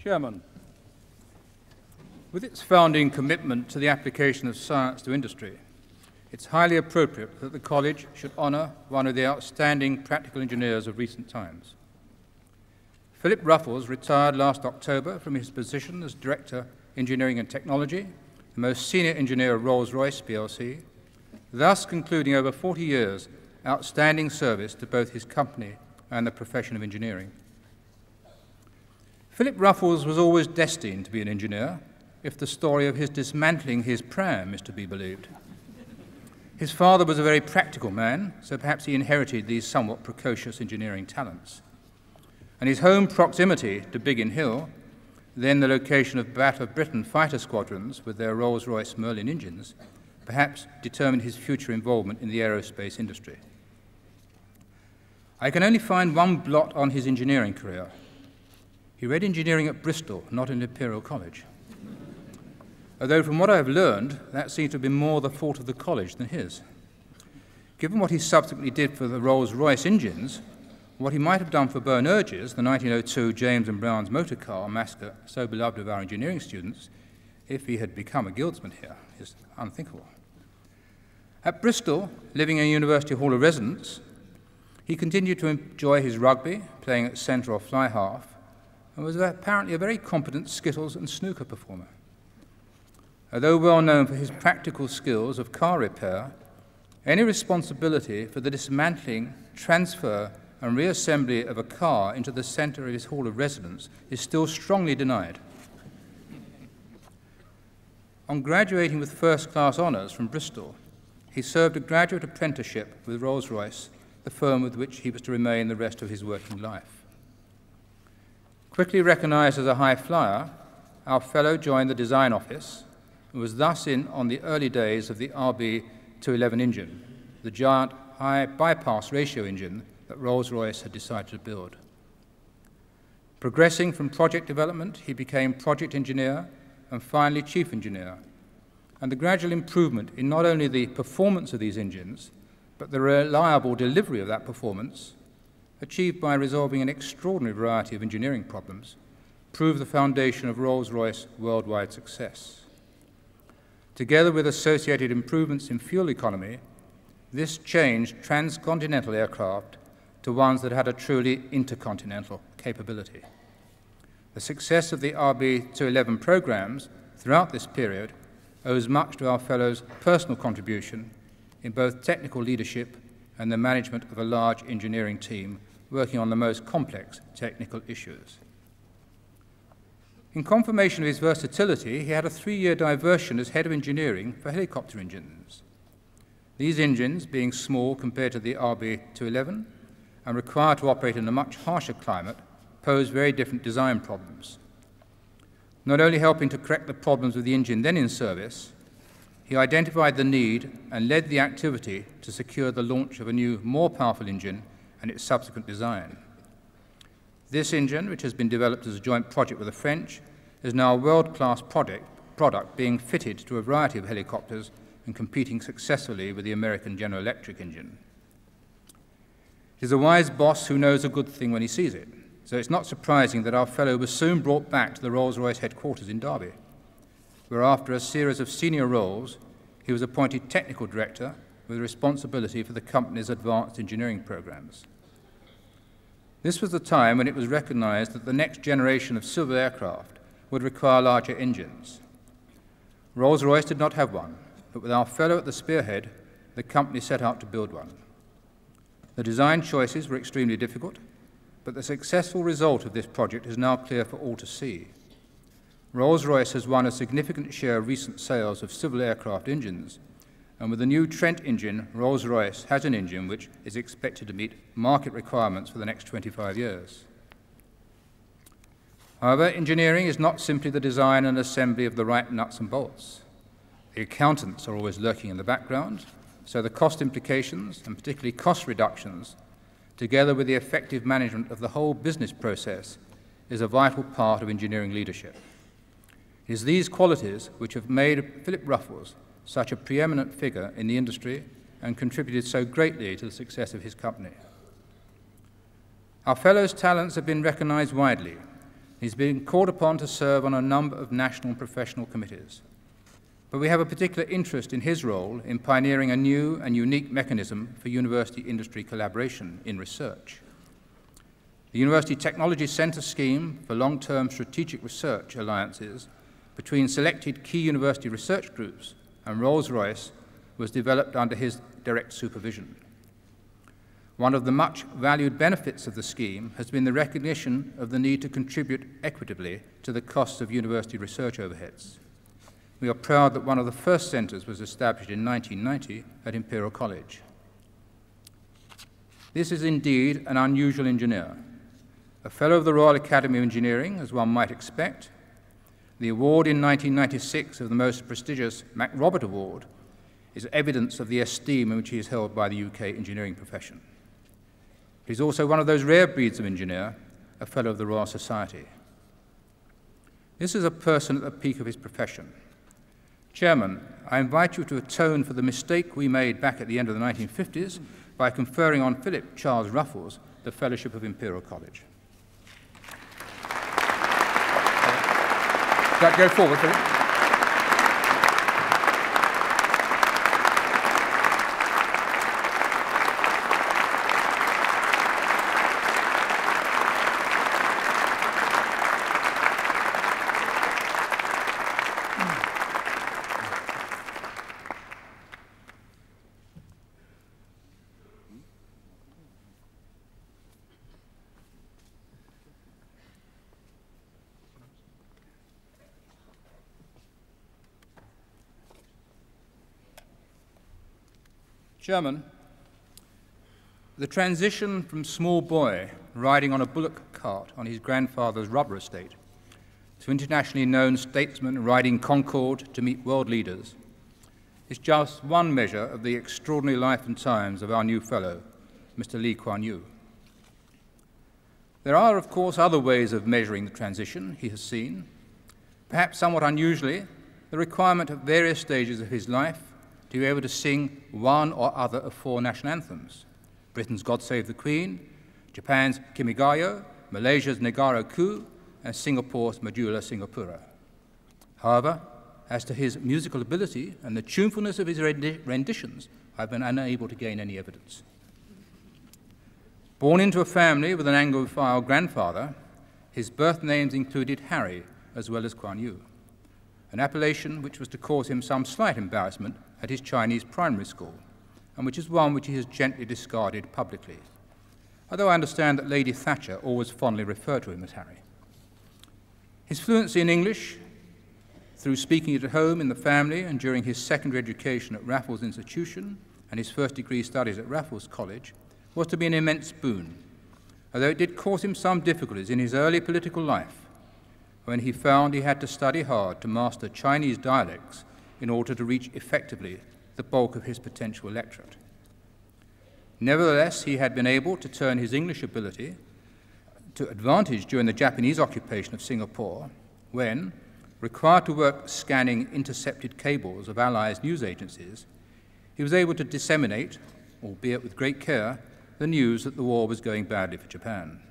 S4: Chairman, with its founding commitment to the application of science to industry, it's highly appropriate that the College should honour one of the outstanding practical engineers of recent times. Philip Ruffles retired last October from his position as Director, Engineering and Technology, the most senior engineer of Rolls-Royce plc, thus concluding over 40 years' outstanding service to both his company and the profession of engineering. Philip Ruffles was always destined to be an engineer, if the story of his dismantling his pram is to be believed. His father was a very practical man, so perhaps he inherited these somewhat precocious engineering talents. And his home proximity to Biggin Hill, then the location of Battle of Britain fighter squadrons with their Rolls-Royce Merlin engines, perhaps determined his future involvement in the aerospace industry. I can only find one blot on his engineering career. He read engineering at Bristol, not in Imperial College. Although from what I have learned, that seems to have been more the fault of the college than his. Given what he subsequently did for the Rolls-Royce engines, what he might have done for Bonerges, the 1902 James and Brown's motor car massacre, so beloved of our engineering students, if he had become a guildsman here, is unthinkable. At Bristol, living in a university hall of residence, he continued to enjoy his rugby, playing at centre or fly half, and was apparently a very competent skittles and snooker performer. Although well known for his practical skills of car repair, any responsibility for the dismantling, transfer, and reassembly of a car into the centre of his hall of residence is still strongly denied. On graduating with first-class honours from Bristol, he served a graduate apprenticeship with Rolls-Royce, the firm with which he was to remain the rest of his working life. Quickly recognised as a high flyer, our fellow joined the design office and was thus in on the early days of the RB211 engine, the giant high bypass ratio engine that Rolls-Royce had decided to build. Progressing from project development, he became project engineer and finally chief engineer, and the gradual improvement in not only the performance of these engines, but the reliable delivery of that performance, achieved by resolving an extraordinary variety of engineering problems, proved the foundation of Rolls-Royce worldwide success. Together with associated improvements in fuel economy, this changed transcontinental aircraft to ones that had a truly intercontinental capability. The success of the RB211 programs throughout this period owes much to our fellows' personal contribution in both technical leadership and the management of a large engineering team working on the most complex technical issues. In confirmation of his versatility, he had a 3-year diversion as head of engineering for helicopter engines. These engines, being small compared to the RB211 and required to operate in a much harsher climate, pose very different design problems. Not only helping to correct the problems with the engine then in service, he identified the need and led the activity to secure the launch of a new, more powerful engine and its subsequent design. This engine, which has been developed as a joint project with the French, is now a world-class product being fitted to a variety of helicopters and competing successfully with the American General Electric engine. It is a wise boss who knows a good thing when he sees it, so it's not surprising that our fellow was soon brought back to the Rolls-Royce headquarters in Derby, where after a series of senior roles, he was appointed technical director with responsibility for the company's advanced engineering programs. This was the time when it was recognized that the next generation of civil aircraft would require larger engines. Rolls-Royce did not have one, but with our fellow at the spearhead, the company set out to build one. The design choices were extremely difficult, but the successful result of this project is now clear for all to see. Rolls-Royce has won a significant share of recent sales of civil aircraft engines, and with the new Trent engine, Rolls-Royce has an engine which is expected to meet market requirements for the next 25 years. However, engineering is not simply the design and assembly of the right nuts and bolts. The accountants are always lurking in the background, so the cost implications, and particularly cost reductions, together with the effective management of the whole business process, is a vital part of engineering leadership. It is these qualities which have made Philip Ruffles such a preeminent figure in the industry and contributed so greatly to the success of his company. Our fellow's talents have been recognized widely. He's been called upon to serve on a number of national and professional committees. But we have a particular interest in his role in pioneering a new and unique mechanism for university-industry collaboration in research. The University Technology Centre scheme for long-term strategic research alliances between selected key university research groups and Rolls-Royce was developed under his direct supervision. One of the much valued benefits of the scheme has been the recognition of the need to contribute equitably to the costs of university research overheads. We are proud that one of the first centres was established in 1990 at Imperial College. This is indeed an unusual engineer, a Fellow of the Royal Academy of Engineering, as one might expect. The award in 1996 of the most prestigious MacRobert Award is evidence of the esteem in which he is held by the UK engineering profession. He is also one of those rare breeds of engineer, a Fellow of the Royal Society. This is a person at the peak of his profession. Chairman, I invite you to atone for the mistake we made back at the end of the 1950s by conferring on Philip Charles Ruffles the Fellowship of Imperial College. Does that go forward, Philip? Chairman, the transition from small boy riding on a bullock cart on his grandfather's rubber estate to internationally known statesman riding Concorde to meet world leaders is just one measure of the extraordinary life and times of our new fellow, Mr. Lee Kuan Yew. There are, of course, other ways of measuring the transition he has seen. Perhaps somewhat unusually, the requirement at various stages of his life to be able to sing one or other of 4 national anthems: Britain's God Save the Queen, Japan's Kimigayo, Malaysia's Negara Ku, and Singapore's Majula Singapura. However, as to his musical ability and the tunefulness of his renditions, I've been unable to gain any evidence. Born into a family with an Anglophile grandfather, his birth names included Harry as well as Kuan Yew, an appellation which was to cause him some slight embarrassment at his Chinese primary school, and which is one which he has gently discarded publicly. although I understand that Lady Thatcher always fondly referred to him as Harry. His fluency in English, through speaking it at home, in the family, and during his secondary education at Raffles Institution and his first degree studies at Raffles College, was to be an immense boon, although it did cause him some difficulties in his early political life, when he found he had to study hard to master Chinese dialects in order to reach effectively the bulk of his potential electorate. Nevertheless, he had been able to turn his English ability to advantage during the Japanese occupation of Singapore, when, required to work scanning intercepted cables of Allies news agencies, he was able to disseminate, albeit with great care, the news that the war was going badly for Japan.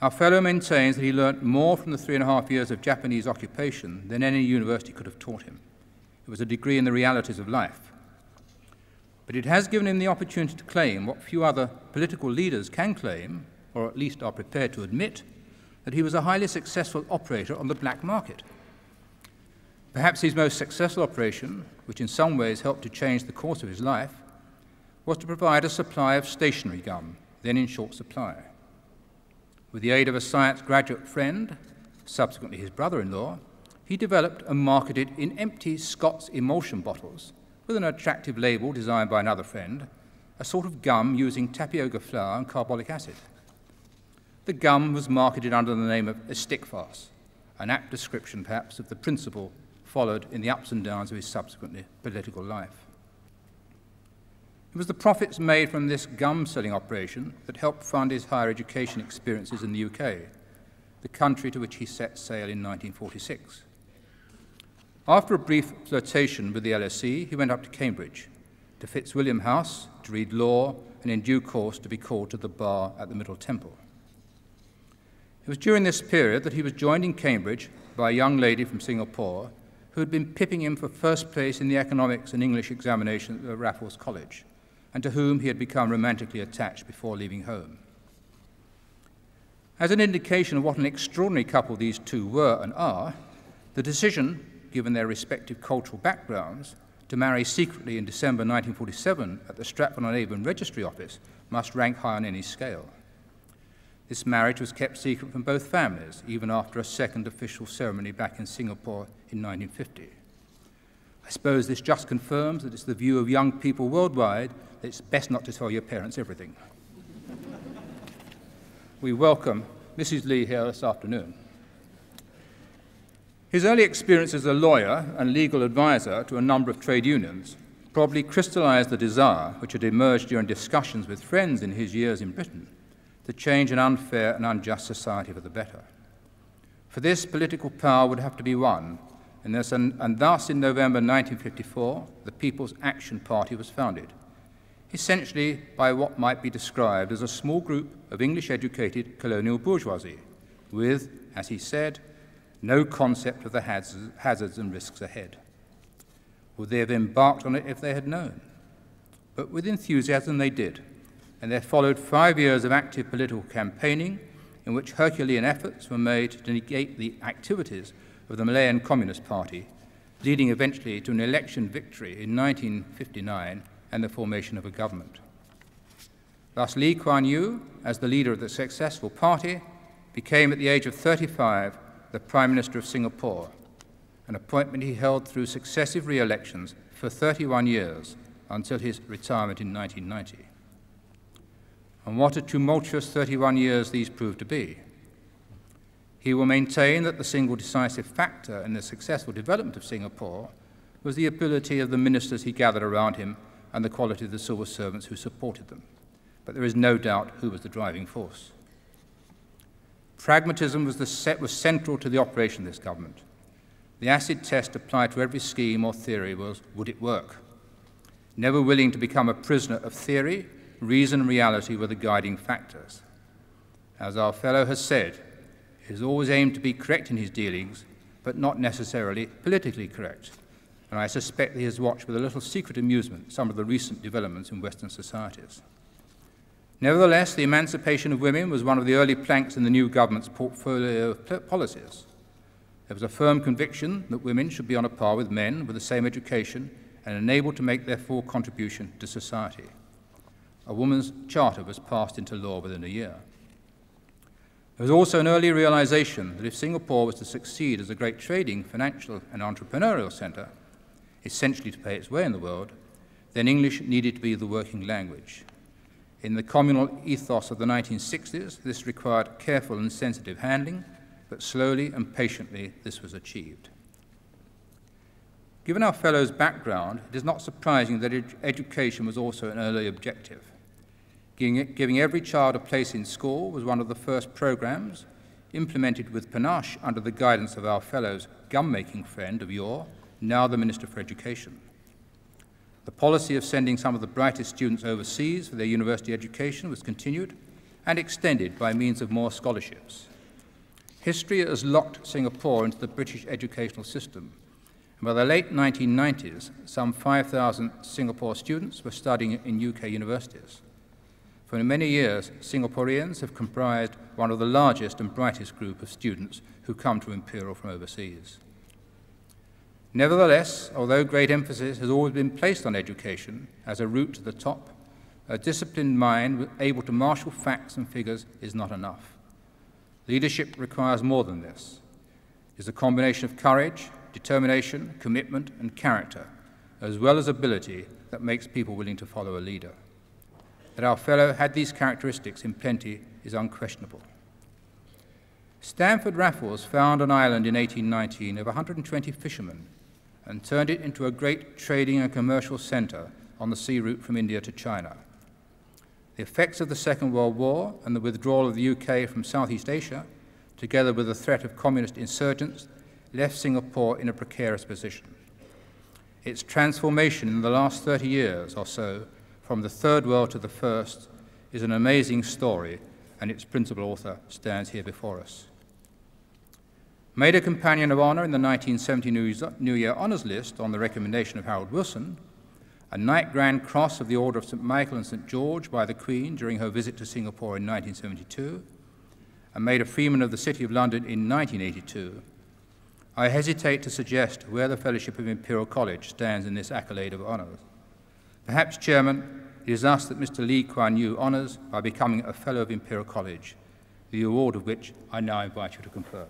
S4: Our fellow maintains that he learnt more from the 3.5 years of Japanese occupation than any university could have taught him. It was a degree in the realities of life. But it has given him the opportunity to claim what few other political leaders can claim, or at least are prepared to admit, that he was a highly successful operator on the black market. Perhaps his most successful operation, which in some ways helped to change the course of his life, was to provide a supply of stationery gum, then in short supply. With the aid of a science graduate friend, subsequently his brother-in-law, he developed and marketed in empty Scott's emulsion bottles, with an attractive label designed by another friend, a sort of gum using tapioca flour and carbolic acid. The gum was marketed under the name of Stickfast, an apt description, perhaps, of the principle followed in the ups and downs of his subsequent political life. It was the profits made from this gum-selling operation that helped fund his higher education experiences in the UK, the country to which he set sail in 1946. After a brief flirtation with the LSE, he went up to Cambridge, to Fitzwilliam House, to read law, and in due course to be called to the bar at the Middle Temple. It was during this period that he was joined in Cambridge by a young lady from Singapore who had been pipping him for first place in the economics and English examinations at Raffles College, and to whom he had become romantically attached before leaving home. As an indication of what an extraordinary couple these two were and are, the decision, given their respective cultural backgrounds, to marry secretly in December 1947 at the Stratford-on-Avon Registry Office must rank high on any scale. This marriage was kept secret from both families, even after a second official ceremony back in Singapore in 1950. I suppose this just confirms that it's the view of young people worldwide that it's best not to tell your parents everything. We welcome Mrs. Lee here this afternoon. His early experience as a lawyer and legal advisor to a number of trade unions probably crystallized the desire, which had emerged during discussions with friends in his years in Britain, to change an unfair and unjust society for the better. For this, political power would have to be won, and thus in November 1954, the People's Action Party was founded, essentially by what might be described as a small group of English-educated colonial bourgeoisie, with, as he said, no concept of the hazards and risks ahead. Would they have embarked on it if they had known? But with enthusiasm they did, and there followed 5 years of active political campaigning in which Herculean efforts were made to negate the activities of the Malayan Communist Party, leading eventually to an election victory in 1959 and the formation of a government. Thus, Lee Kuan Yew, as the leader of the successful party, became at the age of 35 the Prime Minister of Singapore, an appointment he held through successive re-elections for 31 years until his retirement in 1990. And what a tumultuous 31 years these proved to be. He will maintain that the single decisive factor in the successful development of Singapore was the ability of the ministers he gathered around him and the quality of the civil servants who supported them. But there is no doubt who was the driving force. Pragmatism was central to the operation of this government. The acid test applied to every scheme or theory was, would it work? Never willing to become a prisoner of theory, reason and reality were the guiding factors. As our fellow has said, he has always aimed to be correct in his dealings, but not necessarily politically correct. And I suspect that he has watched with a little secret amusement some of the recent developments in Western societies. Nevertheless, the emancipation of women was one of the early planks in the new government's portfolio of policies. There was a firm conviction that women should be on a par with men with the same education and enabled to make their full contribution to society. a woman's charter was passed into law within a year. There was also an early realization that if Singapore was to succeed as a great trading, financial, and entrepreneurial center, essentially to pay its way in the world, then English needed to be the working language. In the communal ethos of the 1960s, this required careful and sensitive handling, but slowly and patiently this was achieved. Given our fellows' background, it is not surprising that education was also an early objective. Giving every child a place in school was one of the first programs, implemented with panache under the guidance of our fellows' gum-making friend of yore, now the Minister for Education. The policy of sending some of the brightest students overseas for their university education was continued and extended by means of more scholarships. History has locked Singapore into the British educational system, and by the late 1990s, some 5,000 Singapore students were studying in UK universities. For many years, Singaporeans have comprised one of the largest and brightest group of students who come to Imperial from overseas. Nevertheless, although great emphasis has always been placed on education as a route to the top, a disciplined mind able to marshal facts and figures is not enough. Leadership requires more than this. It is a combination of courage, determination, commitment, and character, as well as ability, that makes people willing to follow a leader. That our fellow had these characteristics in plenty is unquestionable. Stamford Raffles found an island in 1819 of 120 fishermen and turned it into a great trading and commercial center on the sea route from India to China. The effects of the Second World War and the withdrawal of the UK from Southeast Asia, together with the threat of communist insurgents, left Singapore in a precarious position. Its transformation in the last 30 years or so, from the third world to the first, is an amazing story, and its principal author stands here before us. Made a Companion of Honor in the 1970 New Year Honours List on the recommendation of Harold Wilson, a Knight Grand Cross of the Order of St. Michael and St. George by the Queen during her visit to Singapore in 1972, and made a Freeman of the City of London in 1982, I hesitate to suggest where the Fellowship of Imperial College stands in this accolade of honours. Perhaps, Chairman, it is thus that Mr. Lee Kuan Yew honours by becoming a Fellow of Imperial College, the award of which I now invite you to confer.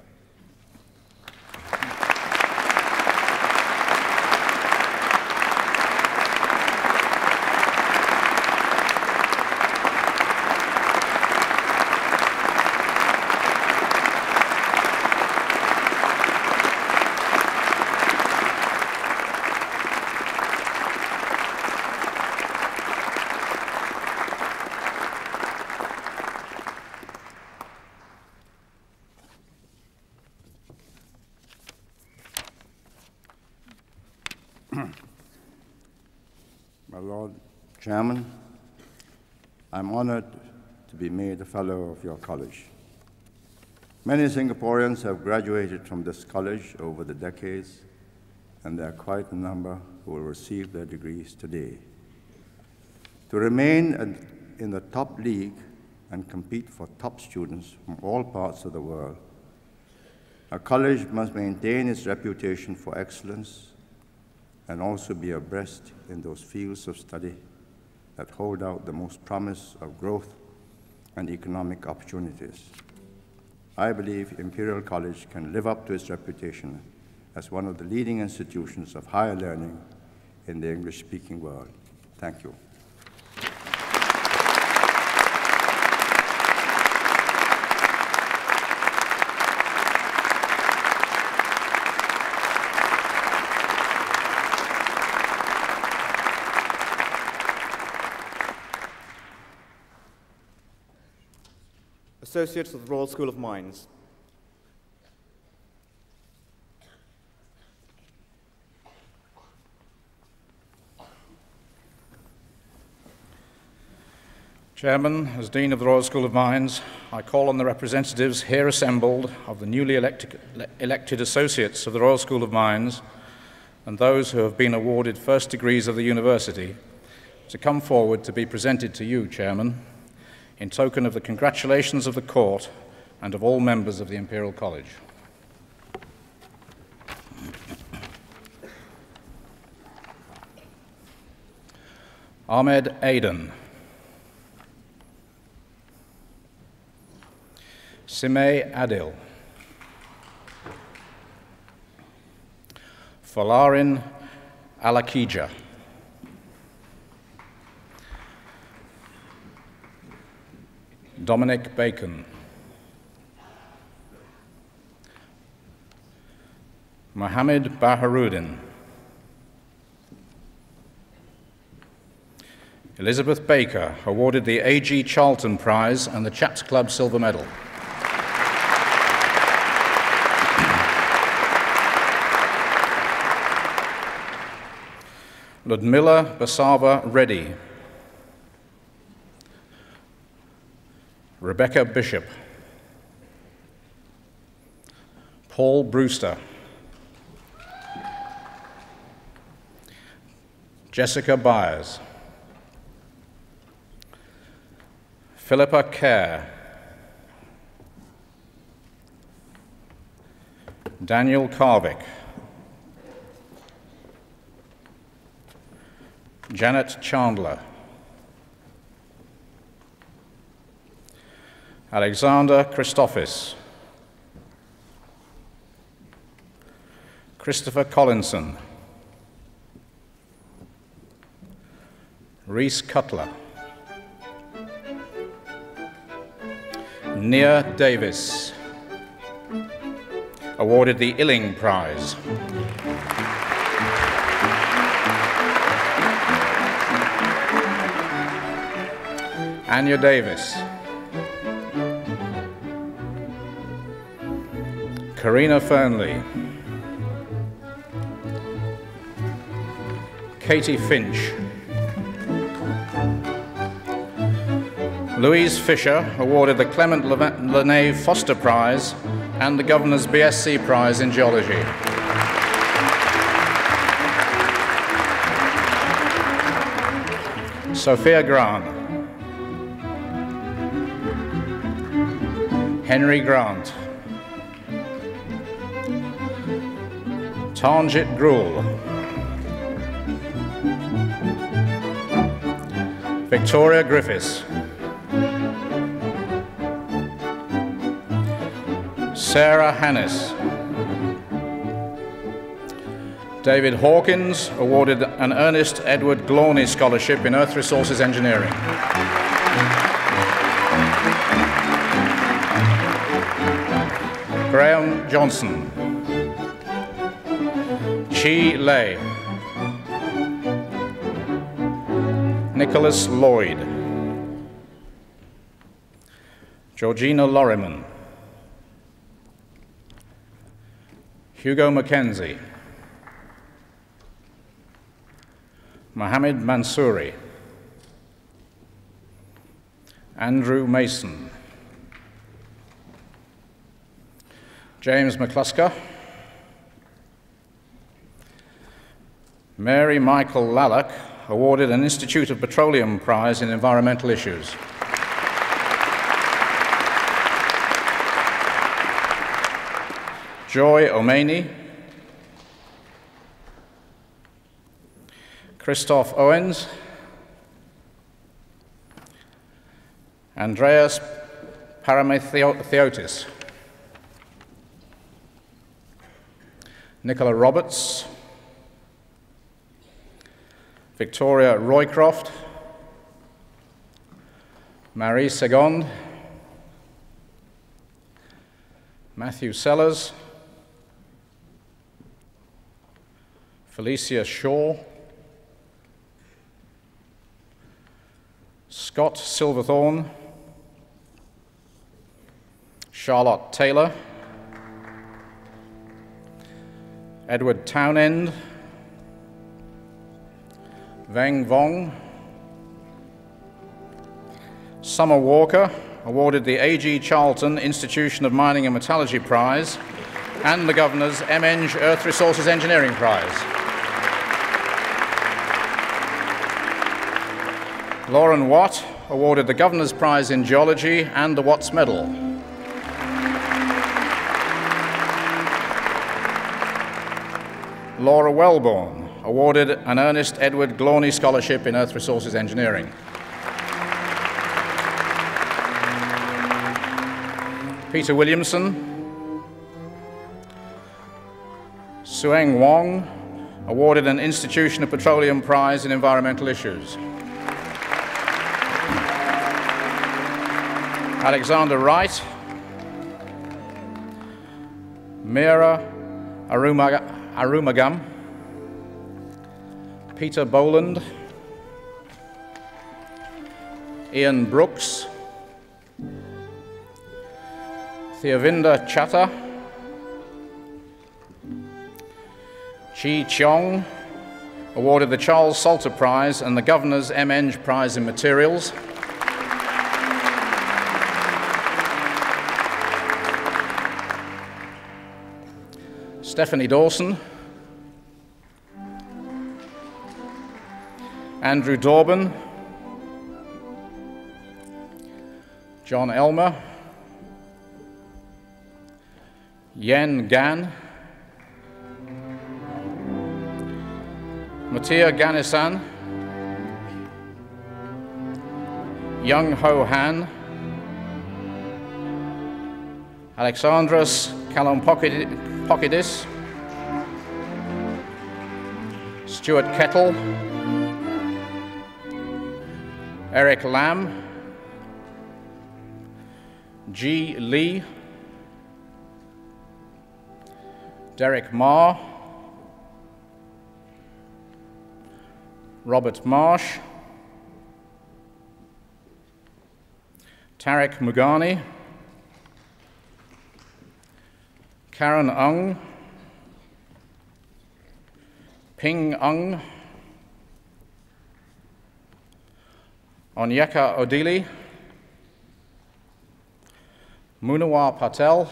S5: My Lord Chairman, I'm honored to be made a Fellow of your college. Many Singaporeans have graduated from this college over the decades, and there are quite a number who will receive their degrees today. To remain in the top league and compete for top students from all parts of the world, a college must maintain its reputation for excellence and also be abreast in those fields of study that hold out the most promise of growth and economic opportunities. I believe Imperial College can live up to its reputation as one of the leading institutions of higher learning in the English-speaking world. Thank you.
S1: Associates of the Royal School of Mines.
S6: Chairman, as Dean of the Royal School of Mines, I call on the representatives here assembled of the newly elected Associates of the Royal School of Mines and those who have been awarded first degrees of the University to come forward to be presented to you, Chairman, in token of the congratulations of the Court and of all members of the Imperial College. Ahmed Aden. Simei Adil, Folarin Alakija, Dominic Bacon, Mohammed Baharuddin, Elizabeth Baker, awarded the A.G. Charlton Prize and the Chaps Club Silver Medal. Ludmila Basava Reddy, Rebecca Bishop, Paul Brewster, Jessica Byers, Philippa Kerr, Daniel Carvick, Janet Chandler, Alexander Christophis, Christopher Collinson, Reese Cutler, Nia Davis, awarded the Illing Prize. Anya Davis, Karina Fernley, Katie Finch, Louise Fisher, awarded the Clement Lenay Foster Prize and the Governor's BSc Prize in Geology. Sophia Grant, Henry Grant, Tanjit Grul, Victoria Griffiths, Sarah Hannis, David Hawkins, awarded an Ernest Edward Glawney Scholarship in Earth Resources Engineering. Graham Johnson, Chi Lei, Nicholas Lloyd, Georgina Lorriman, Hugo Mackenzie, Mohammed Mansouri, Andrew Mason, James McClusker, Mary Michael Lallock, awarded an Institute of Petroleum Prize in Environmental Issues. Joy Omeni, Christoph Owens, Andreas Parametheotis, Nicola Roberts, Victoria Roycroft, Marie Segond, Matthew Sellers, Felicia Shaw, Scott Silverthorne, Charlotte Taylor, Edward Townend, Wang Vong, Summer Walker, awarded the A.G. Charlton Institution of Mining and Metallurgy Prize and the Governor's MEng Earth Resources Engineering Prize. Lauren Watt, awarded the Governor's Prize in Geology and the Watts Medal. Laura Wellborn, awarded an Ernest Edward Glawney Scholarship in Earth Resources Engineering. Peter Williamson, Sueng Wong, awarded an Institution of Petroleum Prize in Environmental Issues. Alexander Wright, Mira Arumagam, Peter Boland, Ian Brooks, Theavinda Chatter, Chi Cheong, awarded the Charles Salter Prize and the Governor's M. Eng Prize in Materials. Stephanie Dawson, Andrew Dorban, John Elmer, Yen Gan, Matia Ganisan, Young Ho Han, Alexandros Kalompokidis, Stuart Kettle, Eric Lam, G. Lee, Derek Marr, Robert Marsh, Tarek Mugani, Karen Ung, Ping Ung, Onyeka Odili, Munawar Patel,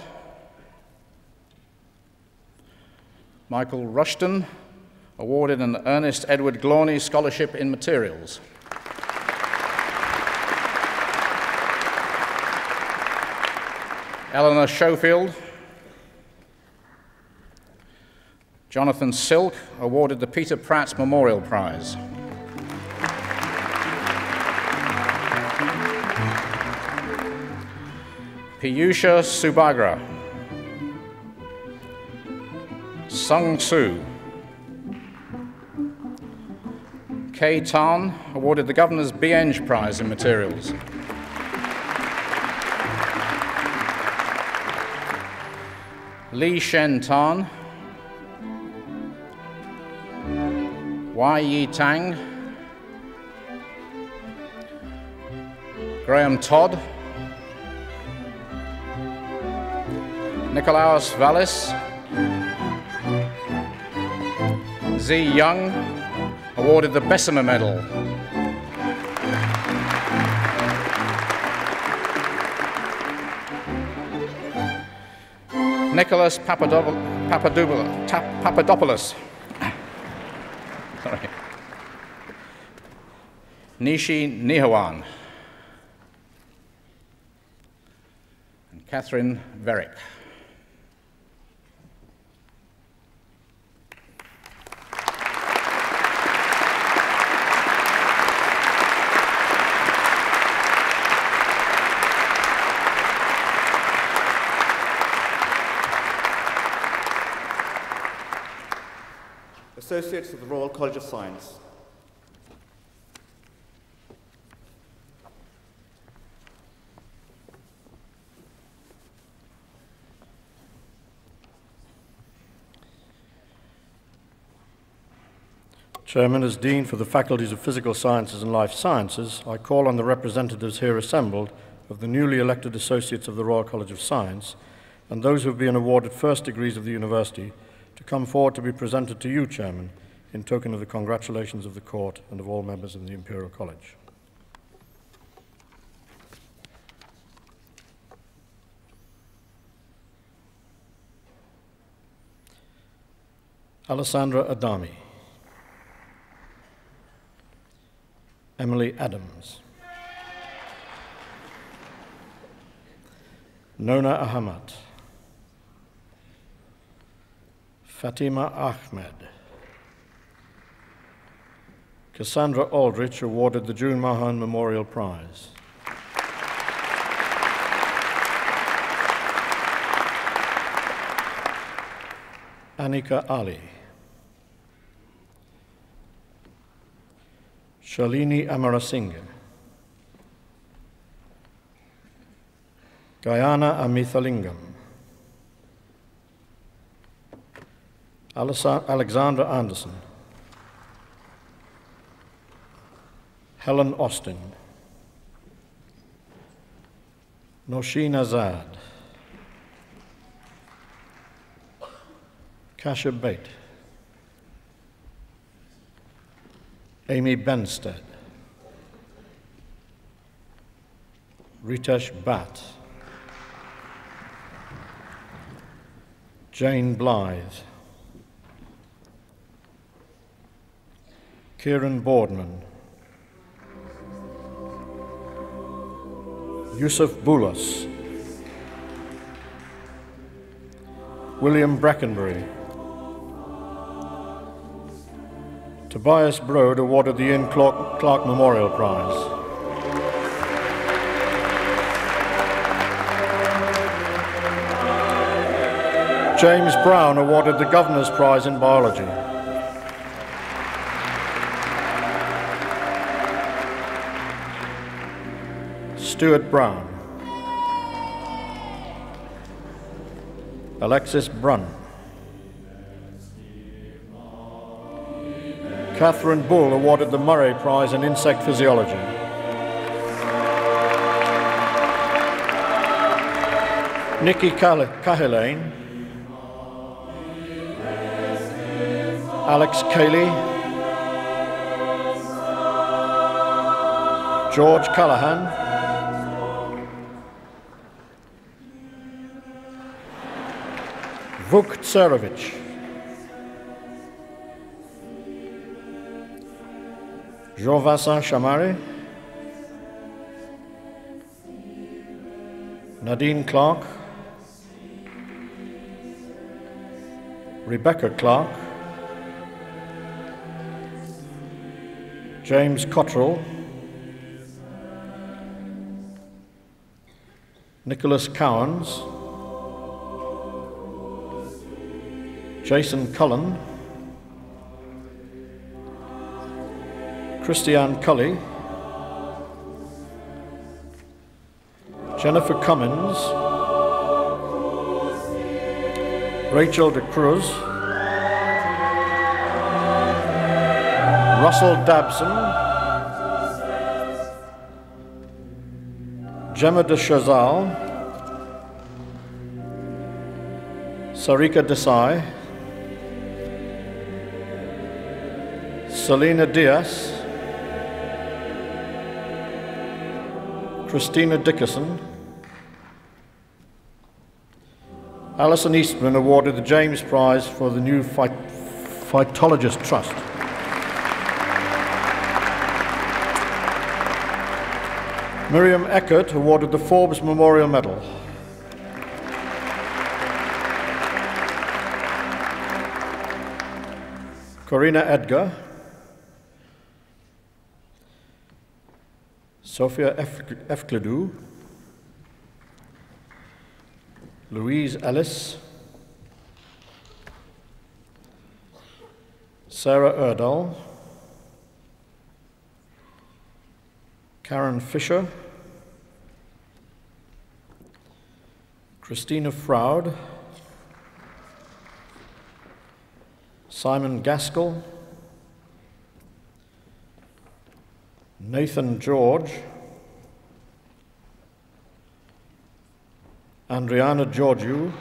S6: Michael Rushton, awarded an Ernest Edward Glawney Scholarship in Materials. Eleanor Schofield, Jonathan Silk, awarded the Peter Pratt Memorial Prize. Piyusha Subagra, Sung Soo, Kay Tan, awarded the Governor's B. Eng Prize in Materials. Li Shen Tan, Wai Yi Tang, Graham Todd, Nikolaos Vallis, Z. Young, awarded the Bessemer Medal. Nicholas Papadopoulos. Sorry. Nishi Nihawan. And Catherine Verick.
S1: Associates of the Royal College of Science.
S7: Chairman, as Dean for the Faculties of Physical Sciences and Life Sciences, I call on the representatives here assembled of the newly elected Associates of the Royal College of Science and those who have been awarded first degrees of the University to come forward to be presented to you, Chairman, in token of the congratulations of the Court and of all members of the Imperial College. Alessandra Adami, Emily Adams, Nona Ahmad, Fatima Ahmed, Cassandra Aldrich, awarded the June Mahan Memorial Prize. Anika Ali, Shalini Amarasinghe, Gayana Amithalingam, Alexandra Anderson, Helen Austin, Nosheen Azad, Kasha Bate, Amy Benstead, Ritesh Bhatt, Jane Blythe, Kieran Boardman, Yusuf Boulos, William Brackenbury, Tobias Broad awarded the Ian Clark Memorial Prize. James Brown awarded the Governor's Prize in Biology. Stuart Brown, Alexis Brunn, Catherine Bull awarded the Murray Prize in Insect Physiology. Nikki Cahillane, Alex Cayley, George Callahan, Vuk Tserovich, Jean-Vincent Chamari, Nadine Clark, Rebecca Clark, James Cottrell, Nicholas Cowans, Jason Cullen, Christiane Cully, Jennifer Cummins, Rachel de Cruz, Russell Dabson, Gemma de Chazal, Sarika Desai, Selena Diaz, Christina Dickerson. Alison Eastman awarded the James Prize for the new Phytologist Trust. Miriam Eckert awarded the Forbes Memorial Medal. Corina Edgar, Sophia Efkledou, Louise Ellis, Sarah Erdahl, Karen Fisher, Christina Froud, Simon Gaskell, Nathan George, Andriana Georgiou,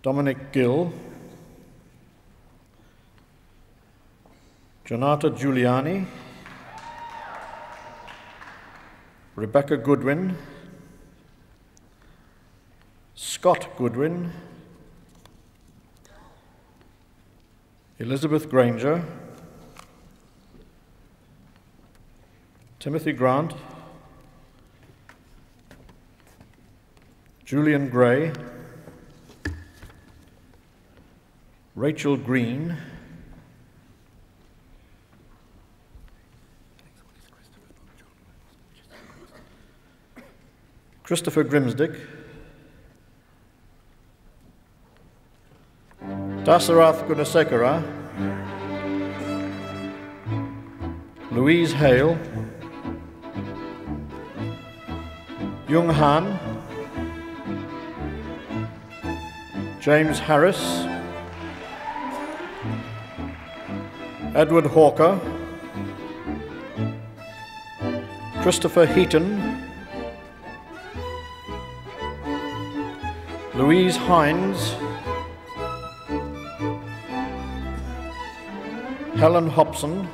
S7: Dominic Gill, Jonata Giuliani, Rebecca Goodwin, Scott Goodwin, Elizabeth Granger, Timothy Grant, Julian Gray, Rachel Green, Christopher Grimsdick, Dasarath Gunasekara, Louise Hale, Jung Han, James Harris, Edward Hawker, Christopher Heaton, Louise Hines, Helen Hobson,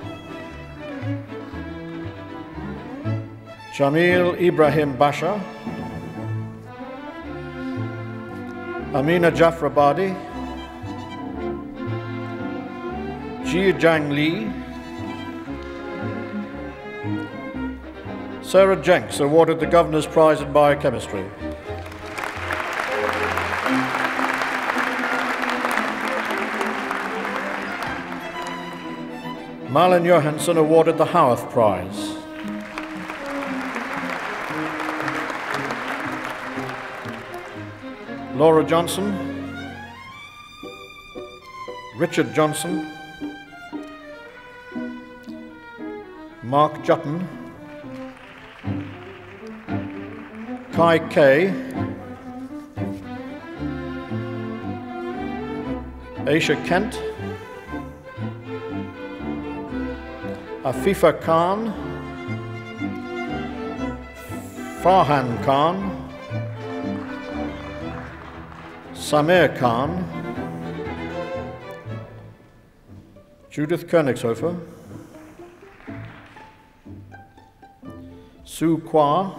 S7: Jamil Ibrahim Basha, Amina Jafrabadi, Jiajang Li, Sarah Jenks awarded the Governor's Prize in Biochemistry. Marlon Johansson awarded the Howarth Prize. Laura Johnson, Richard Johnson, Mark Jutton, Kai Kay, Aisha Kent, Afifa Khan, Farhan Khan, Samir Khan, Judith Königshofer, Su Kwa,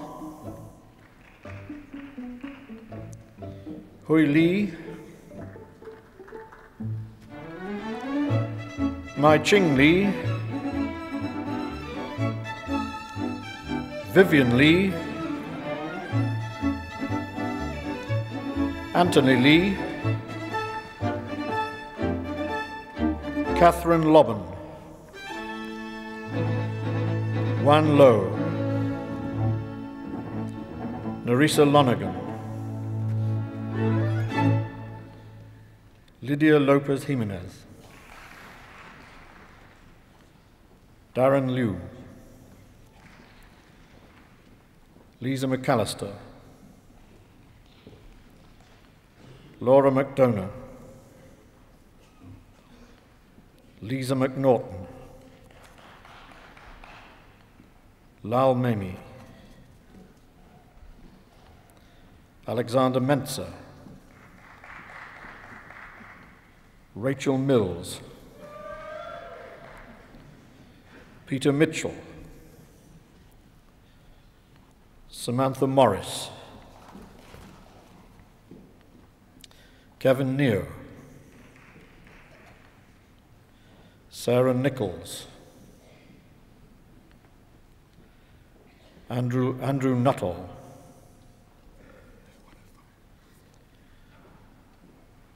S7: Hui Li, Mai Ching Li, Vivian Lee, Anthony Lee, Catherine Lobban, Wan Lo, Nerissa Lonergan, Lydia Lopez Jimenez, Darren Liu, Lisa McAllister, Laura McDonough, Lisa McNaughton, Lal Memi, Alexander Mentzer, Rachel Mills, Peter Mitchell, Samantha Morris, Kevin Neo, Sarah Nichols, Andrew Nuttall,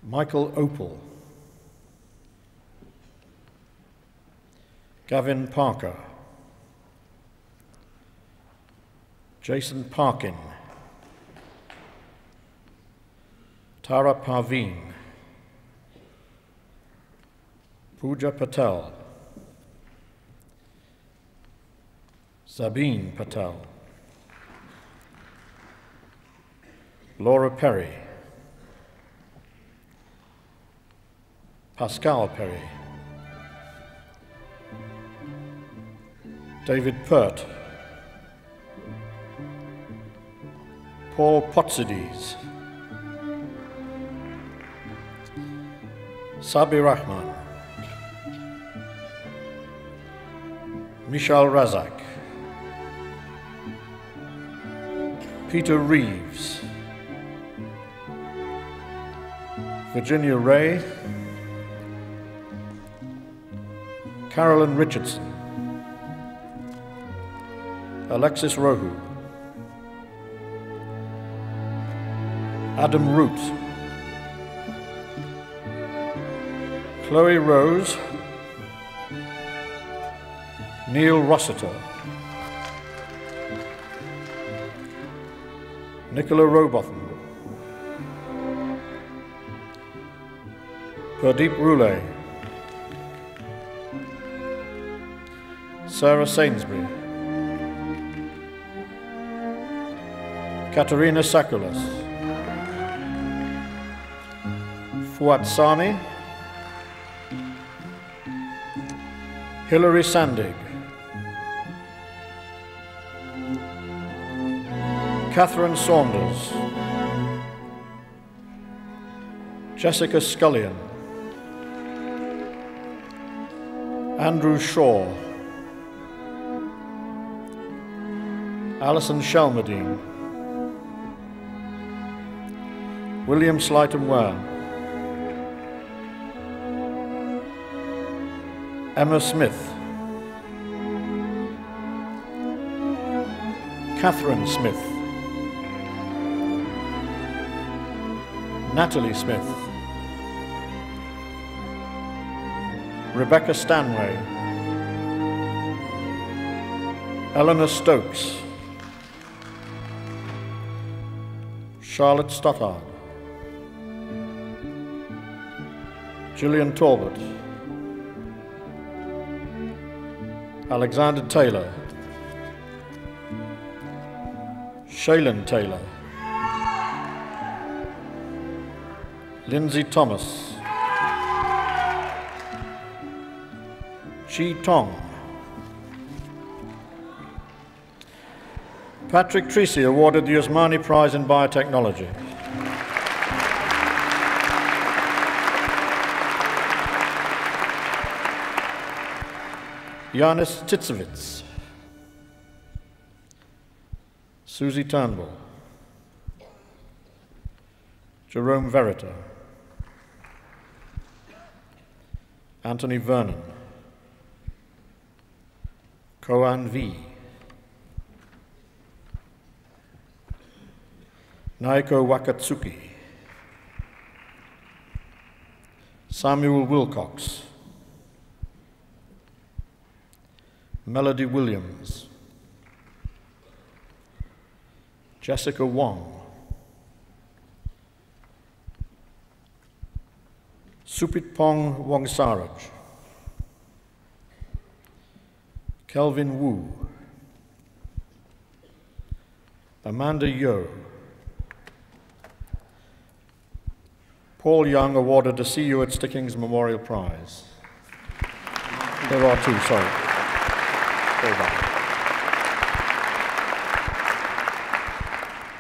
S7: Michael Opal, Gavin Parker, Jason Parkin, Tara Parveen, Pooja Patel, Sabine Patel, Laura Perry, Pascal Perry, David Pert, Paul Potzides, Sabi Rahman, Michal Razak, Peter Reeves, Virginia Ray, Carolyn Richardson, Alexis Rohu, Adam Root, Chloe Rose, Neil Rossiter, Nicola Robotham, Gurdeep Roulé, Sarah Sainsbury, Katerina Sakulas, Fuat Sami, Hilary Sandig, Catherine Saunders, Jessica Scullion, Andrew Shaw, Alison Shelmadine, William Slyton Wern, Emma Smith, Catherine Smith, Natalie Smith, Rebecca Stanway, Eleanor Stokes, Charlotte Stothard, Gillian Talbot, Alexander Taylor, Shaylin Taylor, Lindsay Thomas, Chi Tong, Patrick Treacy awarded the Usmani Prize in Biotechnology. Yanis Titsevits, Susie Turnbull, Jerome Verita, Anthony Vernon, Koan V, Naiko Wakatsuki, Samuel Wilcox, Melody Williams, Jessica Wong, Supitpong Wongsaraj, Kelvin Wu, Amanda Yo, Paul Young awarded the See You at Stickings Memorial Prize. There are two, sorry. Hold on.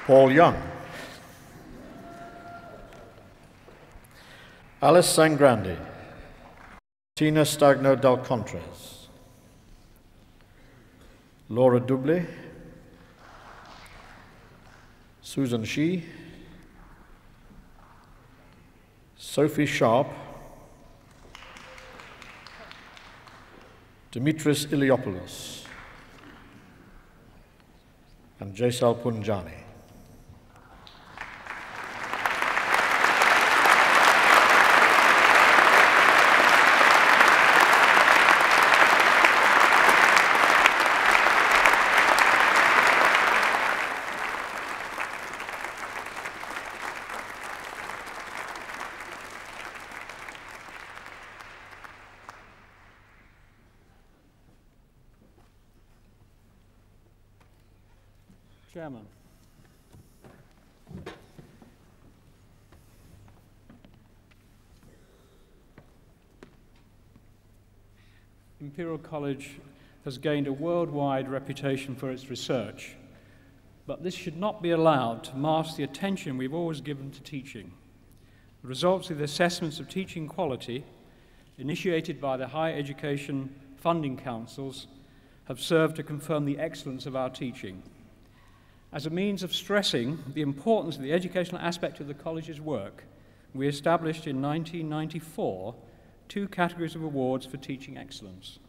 S7: Paul Young, Alice Sangrandi, Tina Stagno Del Contres, Laura Dublé, Susan Shee, Sophie Sharp, Dimitris Iliopoulos, and Jaisal Punjani.
S8: Chairman. Imperial College has gained a worldwide reputation for its research, but this should not be allowed to mask the attention we've always given to teaching. The results of the assessments of teaching quality, initiated by the Higher Education Funding Councils, have served to confirm the excellence of our teaching. As a means of stressing the importance of the educational aspect of the college's work, we established in 1994 two categories of awards for teaching excellence.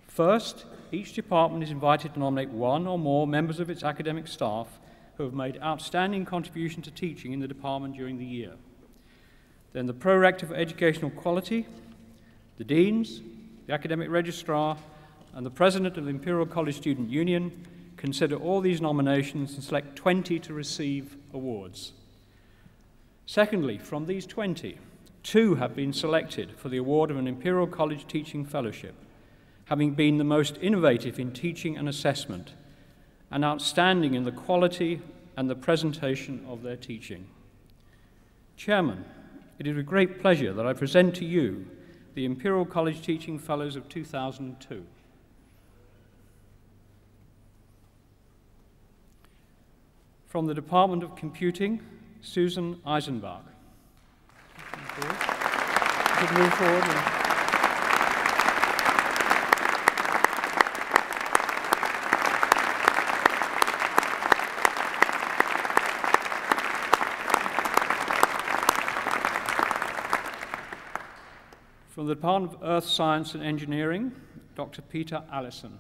S8: First, each department is invited to nominate one or more members of its academic staff who have made outstanding contribution to teaching in the department during the year. Then the Pro-Rector for Educational Quality, the Deans, the Academic Registrar, and the President of the Imperial College Student Union consider all these nominations and select 20 to receive awards. Secondly, from these 20, 2 have been selected for the award of an Imperial College Teaching Fellowship, having been the most innovative in teaching and assessment, and outstanding in the quality and the presentation of their teaching. Chairman, it is with great pleasure that I present to you the Imperial College Teaching Fellows of 2002. From the Department of Computing, Susan Eisenbach. You can move forward. From the Department of Earth Science and Engineering, Dr. Peter Allison.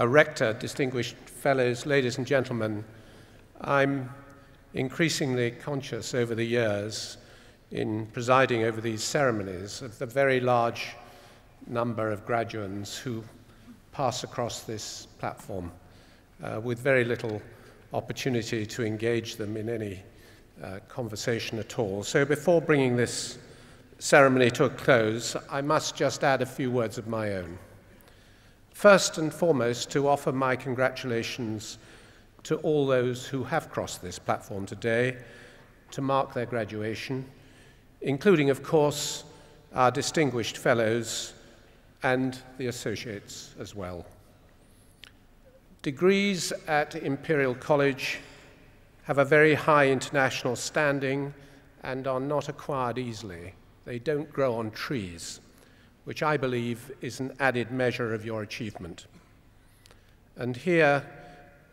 S9: Rector, distinguished fellows, ladies and gentlemen, I'm increasingly conscious over the years in presiding over these ceremonies of the very large number of graduands who pass across this platform with very little opportunity to engage them in any conversation at all. So before bringing this ceremony to a close, I must just add a few words of my own. First and foremost, to offer my congratulations to all those who have crossed this platform today to mark their graduation, including, of course, our distinguished fellows and the associates as well. Degrees at Imperial College have a very high international standing and are not acquired easily. They don't grow on trees, which I believe is an added measure of your achievement. And here,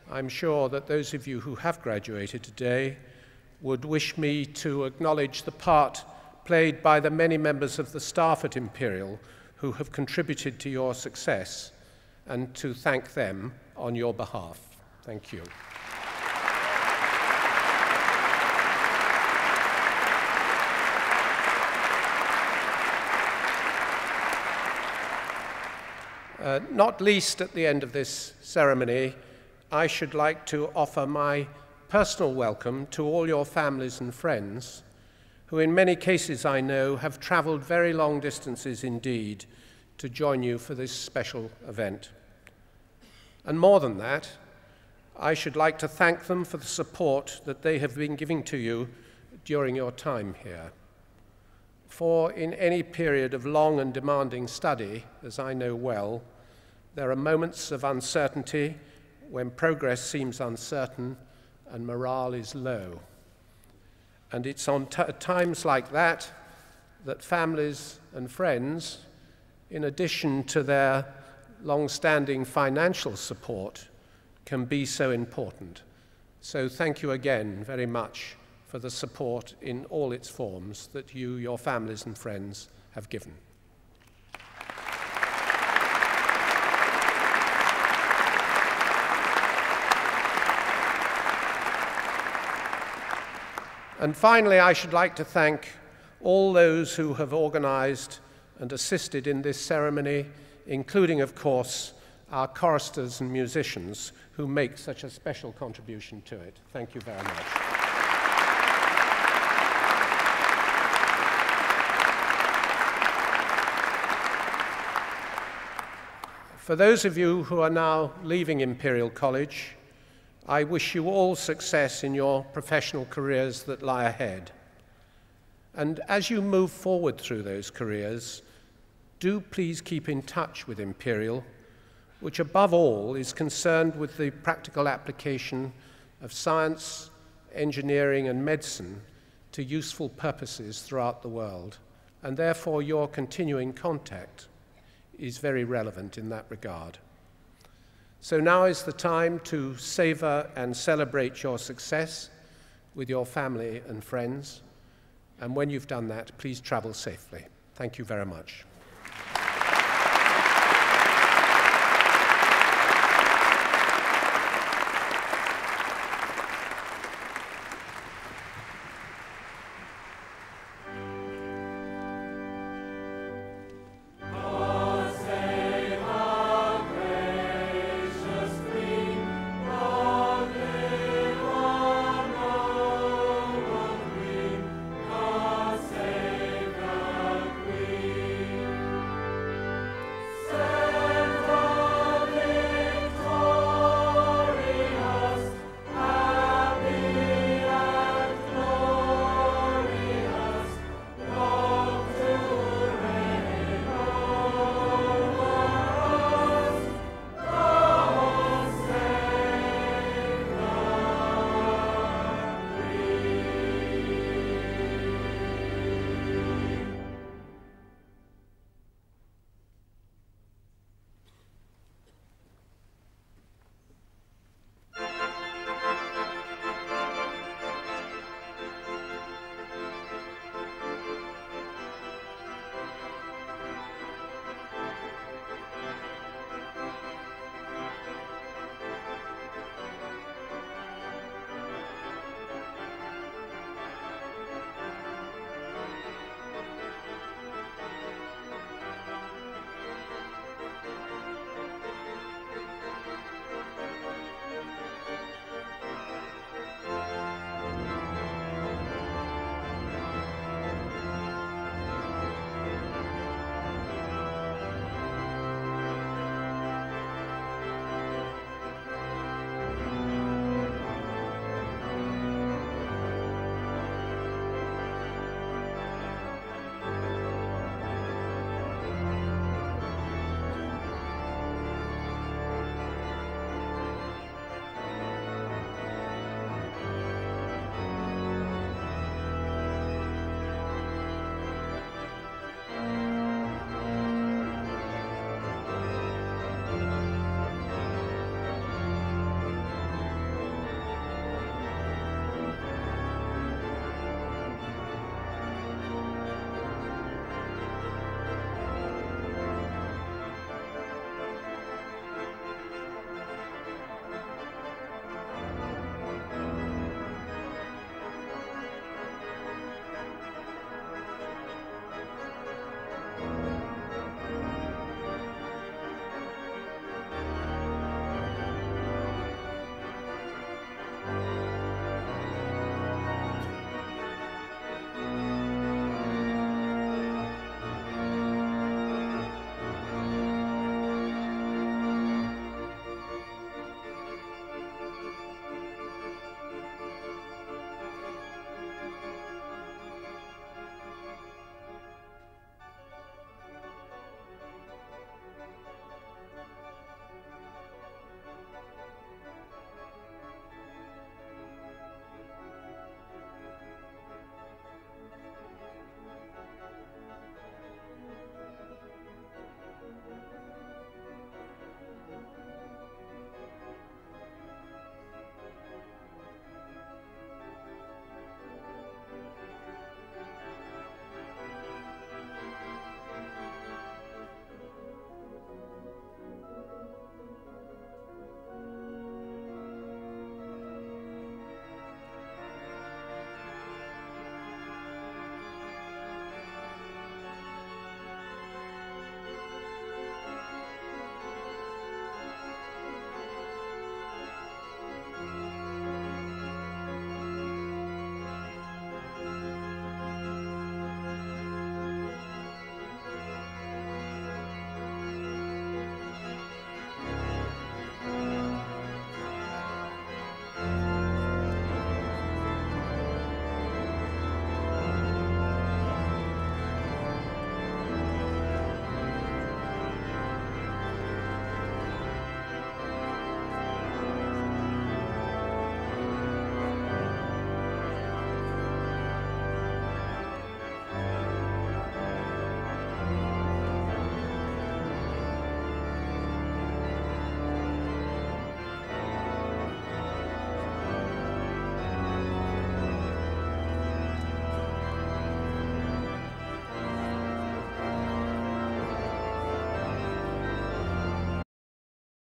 S9: I'm sure that those of you who have graduated today would wish me to acknowledge the part played by the many members of the staff at Imperial who have contributed to your success, and to thank them on your behalf. Thank you. Not least at the end of this ceremony, I should like to offer my personal welcome to all your families and friends, who in many cases I know have traveled very long distances indeed to join you for this special event. And more than that, I should like to thank them for the support that they have been giving to you during your time here. For in any period of long and demanding study, as I know well, there are moments of uncertainty when progress seems uncertain and morale is low. And it's on times like that that families and friends, in addition to their long-standing financial support, can be so important. So thank you again very much for the support in all its forms that you, your families and friends have given. And finally, I should like to thank all those who have organized and assisted in this ceremony, including, of course, our choristers and musicians who make such a special contribution to it. Thank you very much. For those of you who are now leaving Imperial College, I wish you all success in your professional careers that lie ahead. And as you move forward through those careers, do please keep in touch with Imperial, which above all is concerned with the practical application of science, engineering, and medicine to useful purposes throughout the world, and therefore your continuing contact is very relevant in that regard. So now is the time to savor and celebrate your success with your family and friends, and when you've done that, please travel safely. Thank you. Thank you very much.